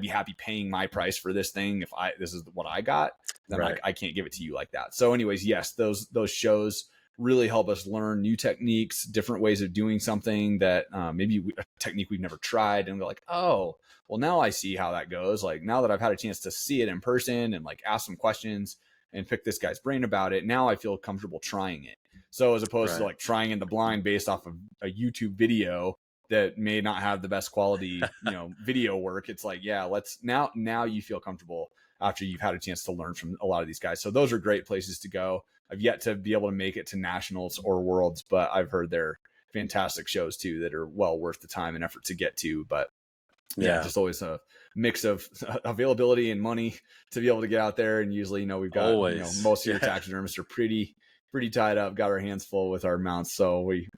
be happy paying my price for this thing, if this is what I got, then I can't give it to you like that. So anyways, yes, those shows really help us learn new techniques, different ways of doing something that maybe a technique we've never tried, and we're like, oh, well, now I see how that goes. Like, now that I've had a chance to see it in person and like ask some questions and pick this guy's brain about it, now I feel comfortable trying it. So as opposed to like trying in the blind based off of a YouTube video that may not have the best quality, video work, it's like, yeah, let's now you feel comfortable after you've had a chance to learn from a lot of these guys. So those are great places to go. I've yet to be able to make it to nationals or worlds, but I've heard they're fantastic shows too, that are well worth the time and effort to get to. But yeah, just always a mix of availability and money to be able to get out there. And usually, we've got, most of your taxidermists are pretty tied up, got our hands full with our mounts. So we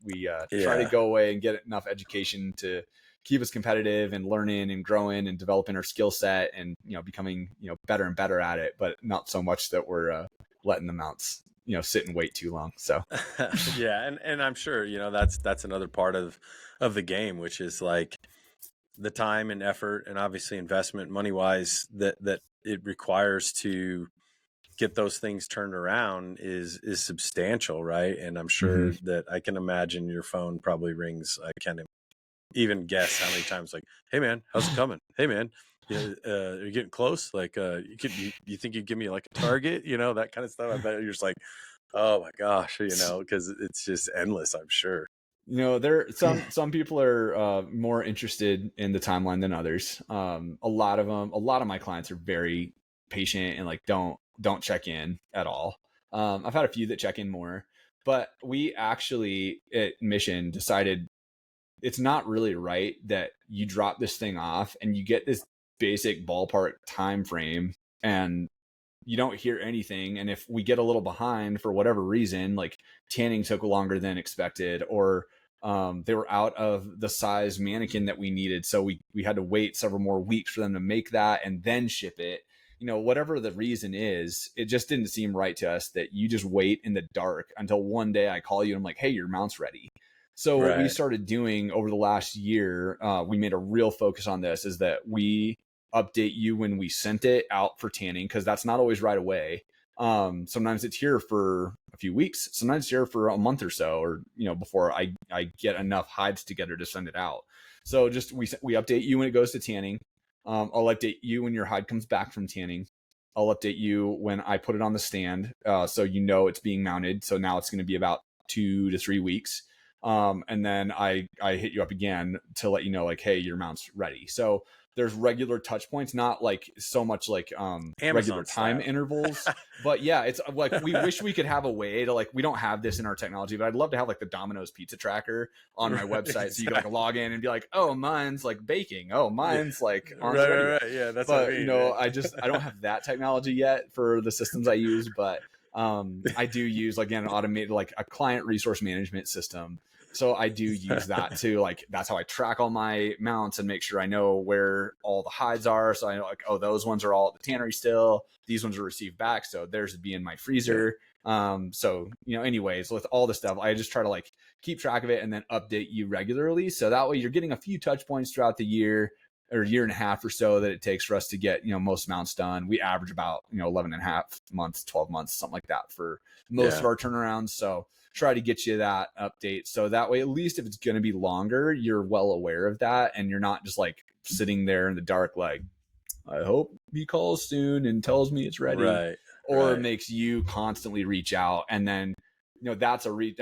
try to go away and get enough education to keep us competitive and learning and growing and developing our skill set, and, becoming, better and better at it, but not so much that we're, letting the mounts, sit and wait too long. So Yeah, and I'm sure, that's another part of the game, which is like the time and effort and obviously investment money wise that it requires to get those things turned around is substantial, right? And I'm mhm. sure that I can imagine your phone probably rings. I can't even guess how many times, like, hey man, how's it coming? Hey man, yeah, are you getting close? Like, you think you'd give me like a target, that kind of stuff. I bet you're just like, oh my gosh, because it's just endless, I'm sure. There some people are more interested in the timeline than others. A lot of my clients are very patient and like don't check in at all. I've had a few that check in more, but we actually at Mission decided it's not really right that you drop this thing off and you get this basic ballpark time frame and you don't hear anything. And if we get a little behind for whatever reason, like tanning took longer than expected, or they were out of the size mannequin that we needed, so we had to wait several more weeks for them to make that and then ship it. Whatever the reason is, it just didn't seem right to us that you just wait in the dark until one day I call you and I'm like, hey, your mount's ready. So what we Right. started doing over the last year, we made a real focus on this, is that we update you when we sent it out for tanning, because that's not always right away. Sometimes it's here for a few weeks, sometimes it's here for a month or so, or before I get enough hides together to send it out. So just we update you when it goes to tanning. I'll update you when your hide comes back from tanning. I'll update you when I put it on the stand, so it's being mounted. So now it's going to be about 2 to 3 weeks. And then I hit you up again to let you know, like, hey, your mount's ready. So there's regular touch points, not like so much like regular Amazon time style. intervals. But yeah, it's like we wish we could have a way to, like, we don't have this in our technology, but I'd love to have like the Domino's pizza tracker on my Right, website, so you can like exactly. log in and be like, oh, mine's like baking, oh, Yeah. mine's like on the Right, ready right, rack. right. Yeah, that's what I But mean. Right? I don't have that technology yet for the systems I use. But I do use, like, an automated, like a client resource management system. So I do use that too. Like, that's how I track all my mounts and make sure I know where all the hides are. So I know, like, oh, those ones are all at the tannery still. These ones are received back, so theirs would be in my Yeah. freezer. So anyways, with all the stuff, I just try to like keep track of it and then update you regularly. So that way you're getting a few touch points throughout the year or year and a half or so that it takes for us to get most mounts done. We average about 11 and a half months, 12 months, something like that for most of Yeah. our turnarounds. So try to get you that update, so that way, at least if it's going to be longer, you're well aware of that and you're not just like sitting there in the dark like, I hope he calls soon and tells me it's ready, Right. or Right. makes you constantly reach out. And then that's every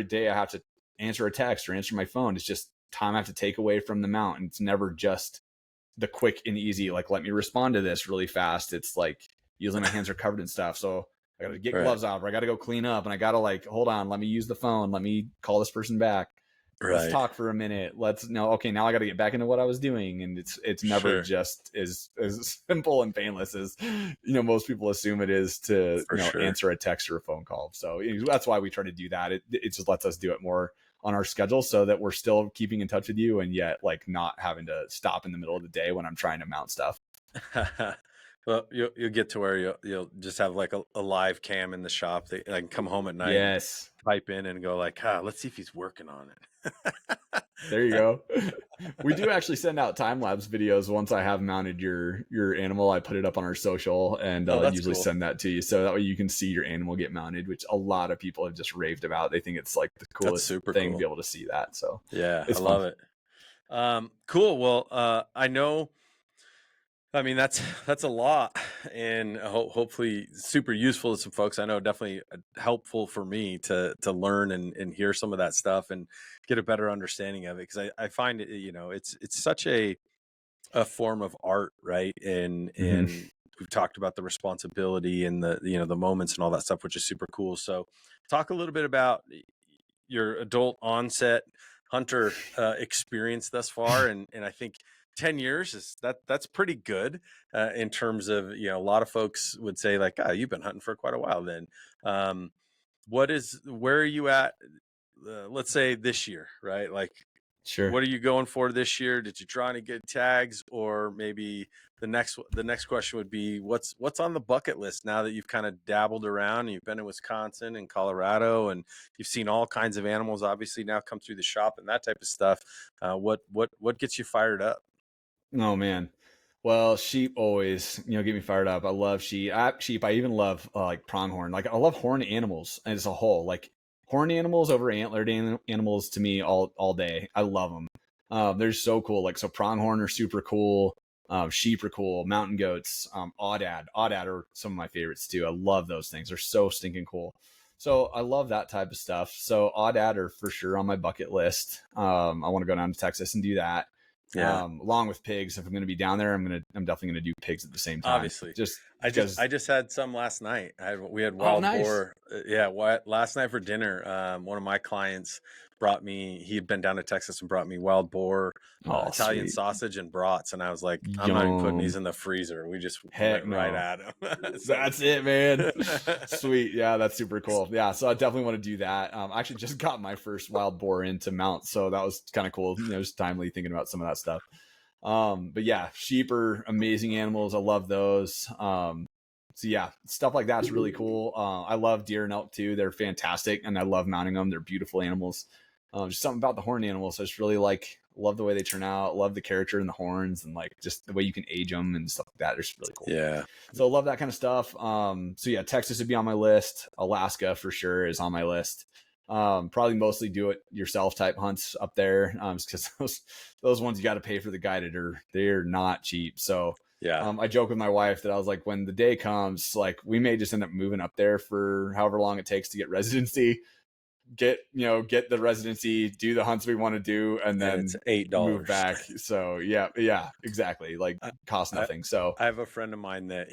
day I have to answer a text or answer my phone. It's just time I have to take away from the mount, and it's never just the quick and easy, like, let me respond to this really fast. It's like usually my hands are covered in stuff, so I gotta get Right. gloves off, or I gotta go clean up, and I gotta, like, hold on, let me use the phone, let me call this person back, let's Right. talk for a minute, let's know, okay, now I gotta get back into what I was doing. And it's never Sure. just as simple and painless as most people assume it is to For sure. answer a text or a phone call. So that's why we try to do that. It just lets us do it more on our schedule, so that we're still keeping in touch with you, and yet, like, not having to stop in the middle of the day when I'm trying to mount stuff. Well, you'll get to where you'll just have like a live cam in the shop that I can come home at night and Yes, type in and go like, let's see if he's working on it. there you go. We do actually send out time lapse videos once I have mounted your animal. I put it up on our social, and Oh, that's usually cool. send that to you, so that way you can see your animal get mounted, which a lot of people have just raved about. They think it's like the That's coolest super thing to be cool. able to see that. So Yeah, I it's fun. love it. Cool. Well, I know. I mean, that's a lot, and hopefully super useful to some folks. I know definitely helpful for me to learn and hear some of that stuff and get a better understanding of it, because I find it, it's such a form of art, right? Hmm. And we've talked about the responsibility and the moments and all that stuff, which is super cool. So talk a little bit about your adult onset hunter experience thus far, and I think 10 years that's pretty good, in terms of, a lot of folks would say like, you've been hunting for quite a while then. Where are you at, let's say this year, right? Like, Sure. what are you going for this year? Did you draw any good tags? Or maybe the next question would be, what's on the bucket list now that you've kind of dabbled around and you've been in Wisconsin and Colorado and you've seen all kinds of animals obviously now come through the shop and that type of stuff. What gets you fired up? Oh man. Well, sheep always, get me fired up. I love sheep. I even love like pronghorn. Like I love horned animals as a whole. Like horned animals over antlered animals to me all day. I love them. They're so cool. Like so, pronghorn are super cool. Sheep are cool. Mountain goats. Aoudad are some of my favorites too. I love those things. They're so stinking cool. So I love that type of stuff. So aoudad are for sure on my bucket list. I want to go down to Texas and do that. Yeah. Along with pigs. If I'm going to be down there, I'm definitely going to do pigs at the same time. Obviously. Just I because. just had some last night. We had Oh, wild nice. boar. Last night for dinner, one of my clients brought me, he had been down to Texas and brought me wild boar, Italian Sweet. sausage and brats. And I was like, I'm not even putting these in the freezer. We just Heck went right no. at them. That's it, man. Sweet. Yeah, that's super cool. Yeah, so I definitely want to do that. I actually just got my first wild boar into mount, so that was kind of cool. Just timely thinking about some of that stuff. But yeah, sheep are amazing animals. I love those. So yeah, stuff like that's really cool. I love deer and elk too. They're fantastic, and I love mounting them. They're beautiful animals. Just something about the horned animals. I just really love the way they turn out. Love the character in the horns, and like just the way you can age them and stuff like that. They're just really cool. Yeah. So I love that kind of stuff. So yeah, Texas would be on my list. Alaska for sure is on my list. Probably mostly do it yourself type hunts up there. Because those ones you got to pay for the guided they're not cheap. So yeah, I joke with my wife that I was like, when the day comes, like we may just end up moving up there for however long it takes to get residency, get the residency, do the hunts we want to do, and then it's $8 move back. So yeah, exactly. Like cost nothing. So I have a friend of mine that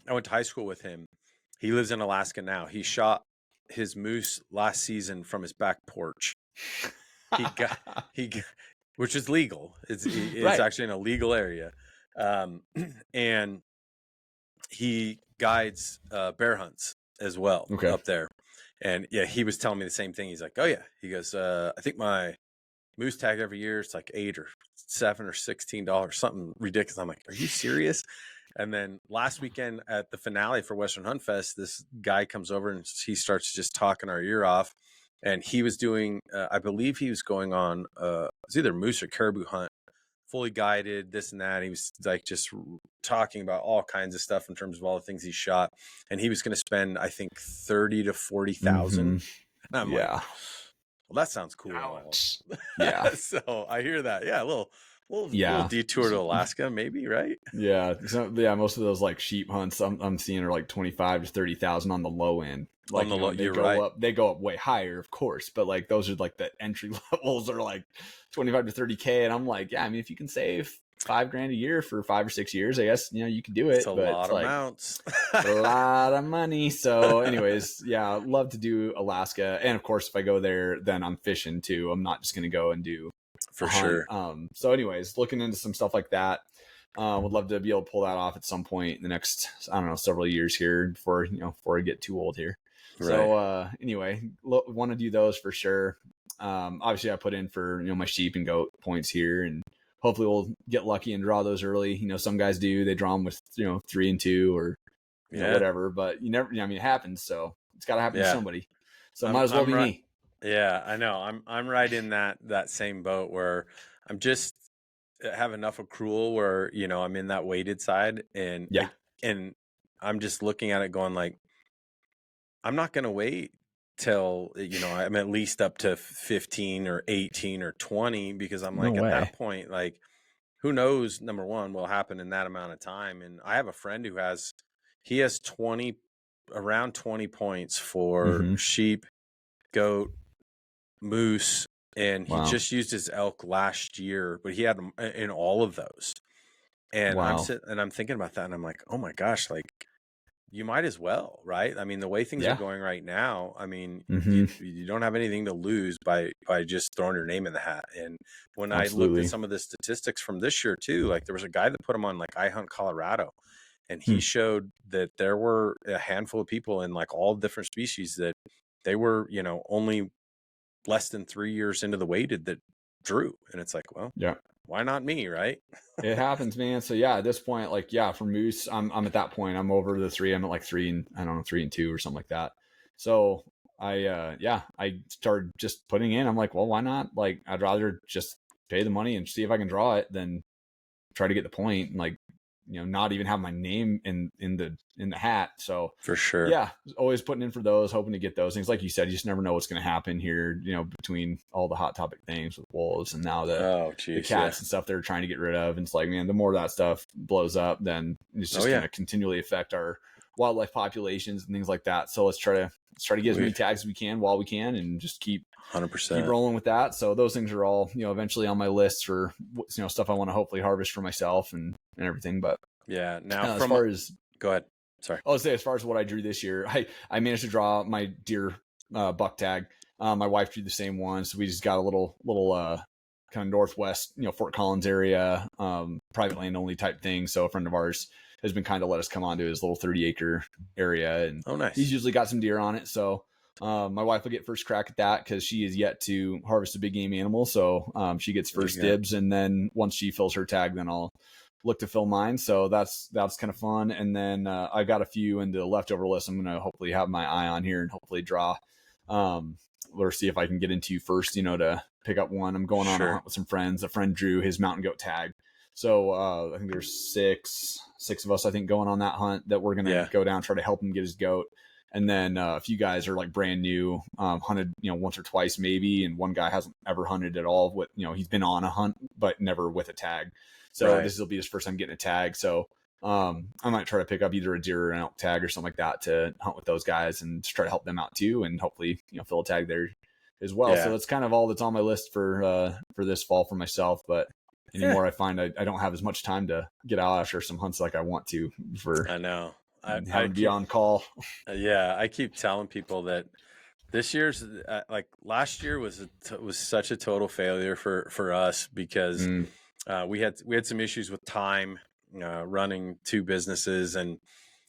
I went to high school with him. He lives in Alaska now. He shot his moose last season from his back porch. Which is legal. It's right. actually in a legal area. And he guides bear hunts as well up there. And yeah, he was telling me the same thing. He's like, oh yeah. He goes, I think my moose tag every year, it's like $8 or $7 or $16, something ridiculous. I'm like, are you serious? And then last weekend at the finale for Western Hunt Fest, this guy comes over and he starts just talking our ear off. And he was doing, I believe he was going on, it was either moose or caribou hunt, fully guided, this and that. He was like just talking about all kinds of stuff in terms of all the things he shot. And he was going to spend, I think, 30 to 40,000. And I'm like, well, that sounds cool. Yeah. So I hear that. Yeah. A little detour to Alaska, maybe, right? Yeah. So yeah, most of those like sheep hunts I'm seeing are like 25 to 30,000 on the low end. Like on the low, they go up way higher, of course, but like those are like the entry levels are like 25 to 30K. And I'm like, yeah, I mean, if you can save $5,000 a year for 5 or 6 years, I guess, you can do it. It's a lot of amounts. A lot of money. So anyways, yeah, I'd love to do Alaska. And of course, if I go there, then I'm fishing too. I'm not just going to go and do for sure. So anyways, looking into some stuff like that. Would love to be able to pull that off at some point in the next, I don't know, several years here before I get too old here. Right. So anyway, want to do those for sure. Obviously I put in for, my sheep and goat points here, and hopefully we'll get lucky and draw those early. Some guys do, they draw them with, 3 and 2 or whatever, but you never, it happens. So it's got to happen to somebody. So it might as well be me. Yeah, I know. I'm right in that same boat where I'm just have enough accrual where, I'm in that weighted side, and and I'm just looking at it going like, I'm not going to wait till, I'm at least up to 15 or 18 or 20, because I'm like, at that point, like, who knows, number one, will happen in that amount of time. And I have a friend who has around 20 points for sheep, goat, moose, and he just used his elk last year, but he had them in all of those. And I'm thinking about that, and I'm like, oh my gosh, like, you might as well, right? I mean, the way things are going right now, I mean, you don't have anything to lose by just throwing your name in the hat. And when I looked at some of the statistics from this year too, like there was a guy that put them on like I Hunt Colorado, and he showed that there were a handful of people in like all different species that they were, only less than 3 years into the weighted that Drew. And it's like, well, Yeah. why not me, right? It happens, man. So yeah, at this point, like, yeah, for moose, I'm at that point. I'm over the 3. I'm at like 3 and I don't know, 3 and 2 or something like that. So I started just putting in. I'm like, well, why not? Like, I'd rather just pay the money and see if I can draw it than try to get the point and, like, not even have my name in the hat. So For sure. yeah, always putting in for those, hoping to get those things. Like you said, you just never know what's going to happen here, between all the hot topic things with wolves and now the cats and stuff they're trying to get rid of. And it's like, man, the more that stuff blows up, then it's just going to continually affect our wildlife populations and things like that. So let's try to get as many tags as we can while we can, and just keep 100% keep rolling with that. So those things are all, eventually on my list for, stuff I want to hopefully harvest for myself and everything. But yeah, now as far as, go ahead. Sorry. I'll say, as far as what I drew this year, I managed to draw my deer buck tag. My wife drew the same one, so we just got a little kind of northwest, Fort Collins area, private land only type thing. So a friend of ours has been kind of let us come onto his little 30-acre area, and nice. He's usually got some deer on it. So my wife will get first crack at that because she is yet to harvest a big game animal. So she gets first dibs, and then once she fills her tag, then I'll look to fill mine. So that's kind of fun. And then I got a few in the leftover list. I'm going to hopefully have my eye on here and hopefully draw, or see if I can get into first, to pick up one. I'm going on a hunt with some friends. A friend drew his mountain goat tag. So I think there's six of us, I think, going on that hunt that we're going to go down, try to help him get his goat. And then a few guys are like brand new, hunted, once or twice maybe. And one guy hasn't ever hunted at all with, he's been on a hunt, but never with a tag. So this will be his first time getting a tag. So I might try to pick up either a deer or an elk tag or something like that to hunt with those guys and just try to help them out too. And hopefully, fill a tag there as well. So that's kind of all that's on my list for this fall for myself. But anymore, I find I don't have as much time to get out after some hunts like I want to for, I know. I be on call. I keep telling people that this year's like last year was such a total failure for us because we had some issues with time, running 2 businesses and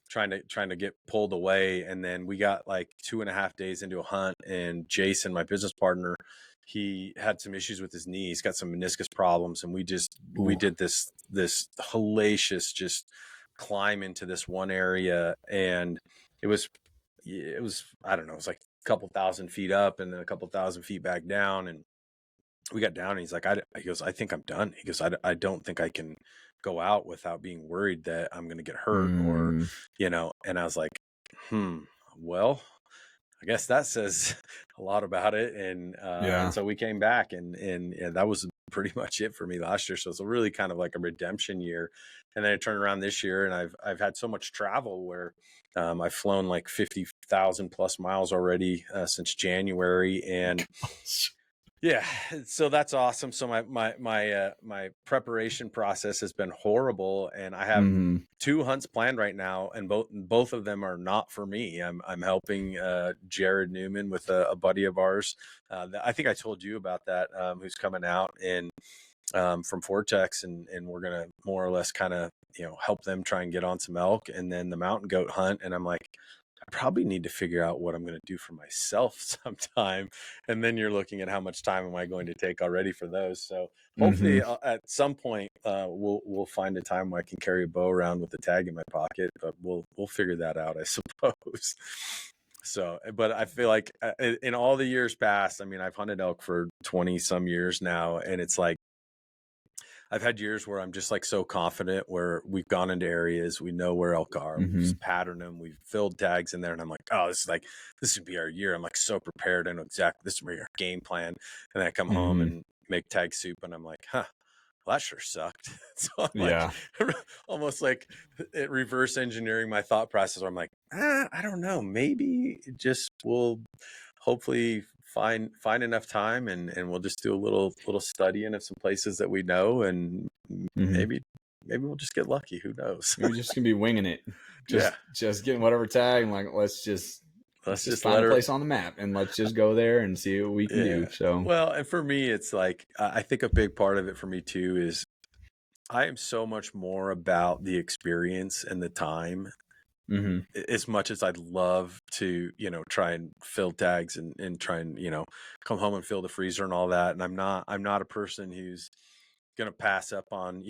trying to get pulled away. And then we got like 2.5 days into a hunt, and Jason, my business partner, he had some issues with his knee. He's got some meniscus problems, and we did this hellacious just climb into this one area, and it was I don't know, it was like a couple thousand feet up and then a couple thousand feet back down, and we got down and he's like, he goes, I think I'm done. He goes, I don't think I can go out without being worried that I'm going to get hurt or, and I was like, well, I guess that says a lot about it. And so we came back and that was pretty much it for me last year. So it's really kind of like a redemption year. And then I turned around this year and I've had so much travel where I've flown like 50,000 plus miles already since January. And yeah, so that's awesome. So my preparation process has been horrible, and I have 2 hunts planned right now, and both of them are not for me. I'm helping Jared Newman with a buddy of ours. I think I told you about that, who's coming out and from Vortex, and we're gonna more or less kind of help them try and get on some elk, and then the mountain goat hunt. And I'm like, I probably need to figure out what I'm going to do for myself sometime. And then you're looking at how much time am I going to take already for those. So hopefully at some point we'll find a time where I can carry a bow around with a tag in my pocket, but we'll figure that out, I suppose. So, but I feel like in all the years past, I mean, I've hunted elk for 20 some years now, and it's like, I've had years where I'm just like so confident where we've gone into areas, we know where elk are, we've just patterned them, we've filled tags in there, and I'm like, oh, this would be our year. I'm like so prepared. I know exactly this is our game plan. And then I come home and make tag soup, and I'm like, well, that sure sucked. So I'm like, almost like it reverse engineering my thought process. Where I'm like, I don't know, maybe it just will hopefully find enough time and we'll just do a little studying of some places that we know, and maybe we'll just get lucky. Who knows? Maybe just gonna be winging it. Just getting whatever tag and like, let's just find a place on the map and let's just go there and see what we can do. So well, and for me, it's like I think a big part of it for me too is I am so much more about the experience and the time as much as I'd love to, try and fill tags and try and, come home and fill the freezer and all that. And I'm not a person who's gonna pass up on,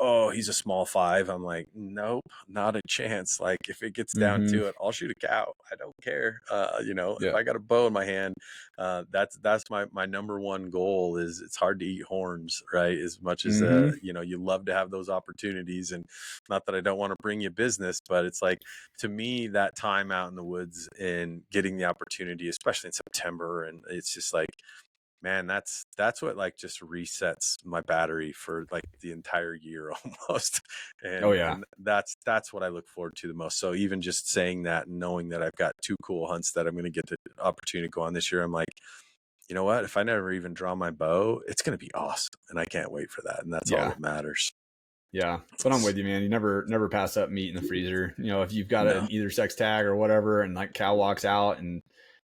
oh, he's a small five. I'm like, nope, not a chance. Like if it gets down to it, I'll shoot a cow. I don't care. If Yeah. I got a bow in my hand, that's my number one goal. Is it's hard to eat horns, right? As much as you love to have those opportunities, and not that I don't want to bring you business, but it's like, to me, that time out in the woods and getting the opportunity, especially in September, and it's just like, man, that's what like just resets my battery for like the entire year almost. Oh and yeah. and that's what I look forward to the most. So even just saying that and knowing that I've got two cool hunts that I'm going to get the opportunity to go on this year, I'm like, you know what, if I never even draw my bow, it's going to be awesome, and I can't wait for that, and that's all Yeah. that matters. Yeah. But I'm with you, man. You never pass up meat in the freezer. If you've got No. an either sex tag or whatever, and like cow walks out, and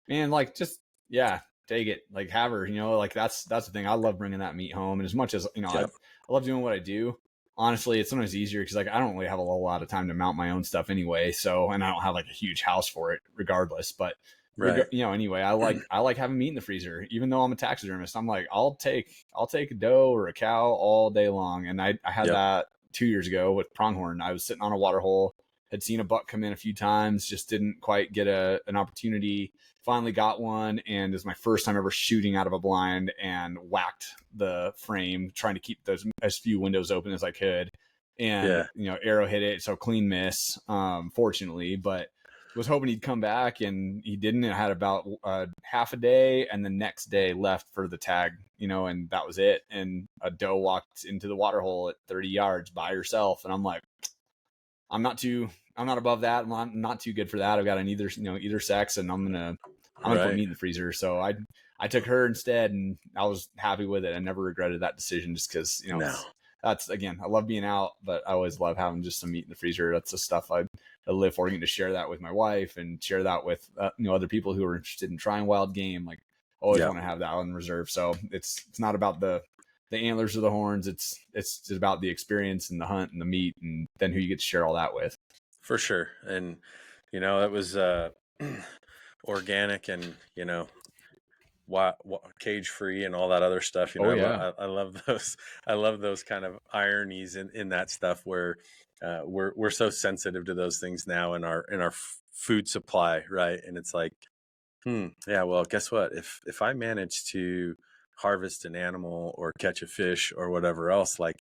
man, like just yeah, take it. Like have her. Like that's the thing. I love bringing that meat home, and as much as I Yep. love doing what I do. Honestly, it's sometimes easier because like I don't really have a lot of time to mount my own stuff anyway. So, and I don't have like a huge house for it, regardless. But Right. anyway, I like having meat in the freezer. Even though I'm a taxidermist, I'm like, I'll take a doe or a cow all day long. And I had Yep. that 2 years ago with pronghorn. I was sitting on a water hole, had seen a buck come in a few times, just didn't quite get an opportunity. Finally got one, and it was my first time ever shooting out of a blind, and whacked the frame, trying to keep those as few windows open as I could. And Yeah. arrow hit it, so clean miss, fortunately, but was hoping he'd come back, and he didn't. It had about half a day, and the next day left for the tag, and that was it. And a doe walked into the water hole at 30 yards by herself, and I'm like, I'm not above that. I'm not too good for that. I've got an either sex, and I'm gonna put Right. meat in the freezer. So I took her instead, and I was happy with it. I never regretted that decision, just because No. that's, again, I love being out, but I always love having just some meat in the freezer. That's the stuff I live for. Getting to share that with my wife, and share that with other people who are interested in trying wild game. Like, always Yep. want to have that on reserve. So it's not about the antlers or the horns. It's just about the experience and the hunt and the meat, and then who you get to share all that with. For sure. And it was organic, and cage free and all that other stuff. Oh yeah. I love those. I love those kind of ironies in that stuff, where we're so sensitive to those things now in our food supply, right? And it's like, yeah, well, guess what? If I manage to harvest an animal or catch a fish or whatever else, like,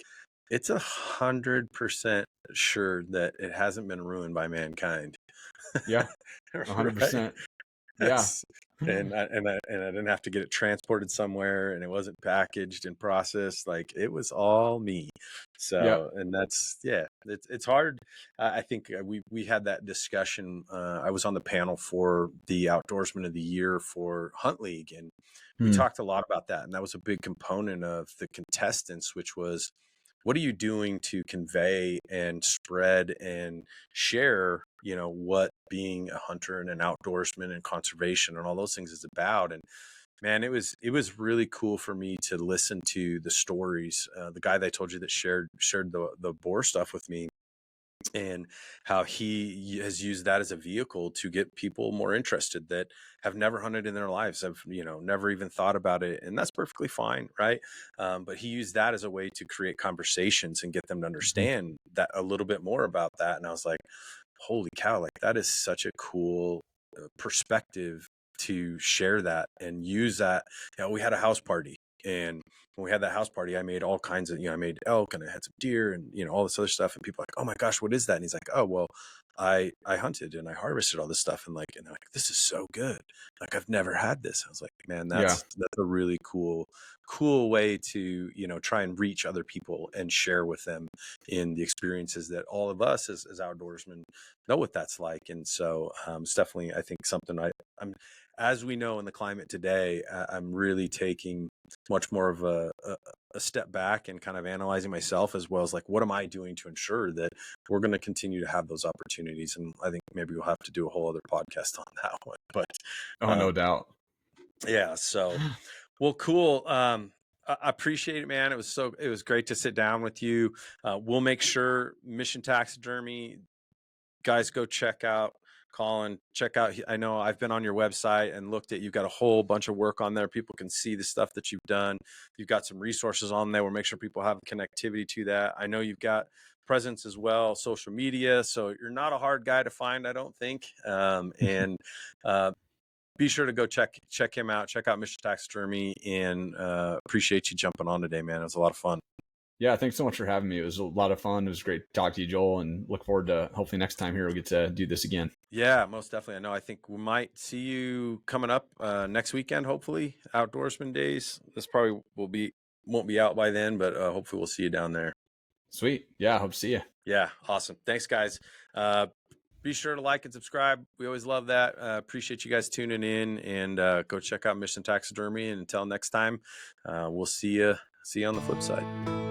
it's 100% sure that it hasn't been ruined by mankind. Yeah. Right? 100%. Yeah. Yes. And I didn't have to get it transported somewhere, and it wasn't packaged and processed. Like, it was all me. Yeah. So, and that's, yeah, it's hard. I think we had that discussion. I was on the panel for the Outdoorsman of the Year for Hunt League, and we talked a lot about that. And that was a big component of the contestants, which was, what are you doing to convey and spread and share, what being a hunter and an outdoorsman and conservation and all those things is about? And man, it was really cool for me to listen to the stories. The guy that I told you that shared the boar stuff with me, and how he has used that as a vehicle to get people more interested that have never hunted in their lives, have never even thought about it, and that's perfectly fine, right? But he used that as a way to create conversations and get them to understand that a little bit more about that. And I was like, holy cow, like, that is such a cool perspective to share that and use that. We had a house party, and when we had that house party, I made all kinds of, I made elk, and I had some deer, and all this other stuff. And people are like, oh my gosh, what is that? And he's like, oh, well, I hunted and I harvested all this stuff, and they're like, this is so good. Like, I've never had this. I was like, man, Yeah. that's a really cool way to try and reach other people and share with them in the experiences that all of us as outdoorsmen know what that's like. And so it's definitely, I think, something I'm, as we know in the climate today, I'm really taking much more of a step back and kind of analyzing myself, as well as like, what am I doing to ensure that we're going to continue to have those opportunities? And I think maybe we'll have to do a whole other podcast on that one. But Oh, no doubt. yeah, so, well, cool. I appreciate it, man. It was great to sit down with you. We'll make sure Mission Taxidermy, guys, go check out Colin. Check out, I know I've been on your website and looked at, you've got a whole bunch of work on there. People can see the stuff that you've done. You've got some resources on there. We'll make sure people have connectivity to that. I know you've got presence as well, social media. So you're not a hard guy to find, I don't think. And be sure to go check him out. Check out Mission Taxidermy, and appreciate you jumping on today, man. It was a lot of fun. Yeah, thanks so much for having me. It was a lot of fun. It was great to talk to you, Joel, and look forward to hopefully next time here we'll get to do this again. Yeah, most definitely. I know. I think we might see you coming up next weekend, hopefully. Outdoorsman Days. This probably won't be out by then, but hopefully we'll see you down there. Sweet. Yeah, hope to see you. Yeah, awesome. Thanks, guys. Be sure to like and subscribe. We always love that. Appreciate you guys tuning in, and go check out Mission Taxidermy. And until next time, we'll see you on the flip side.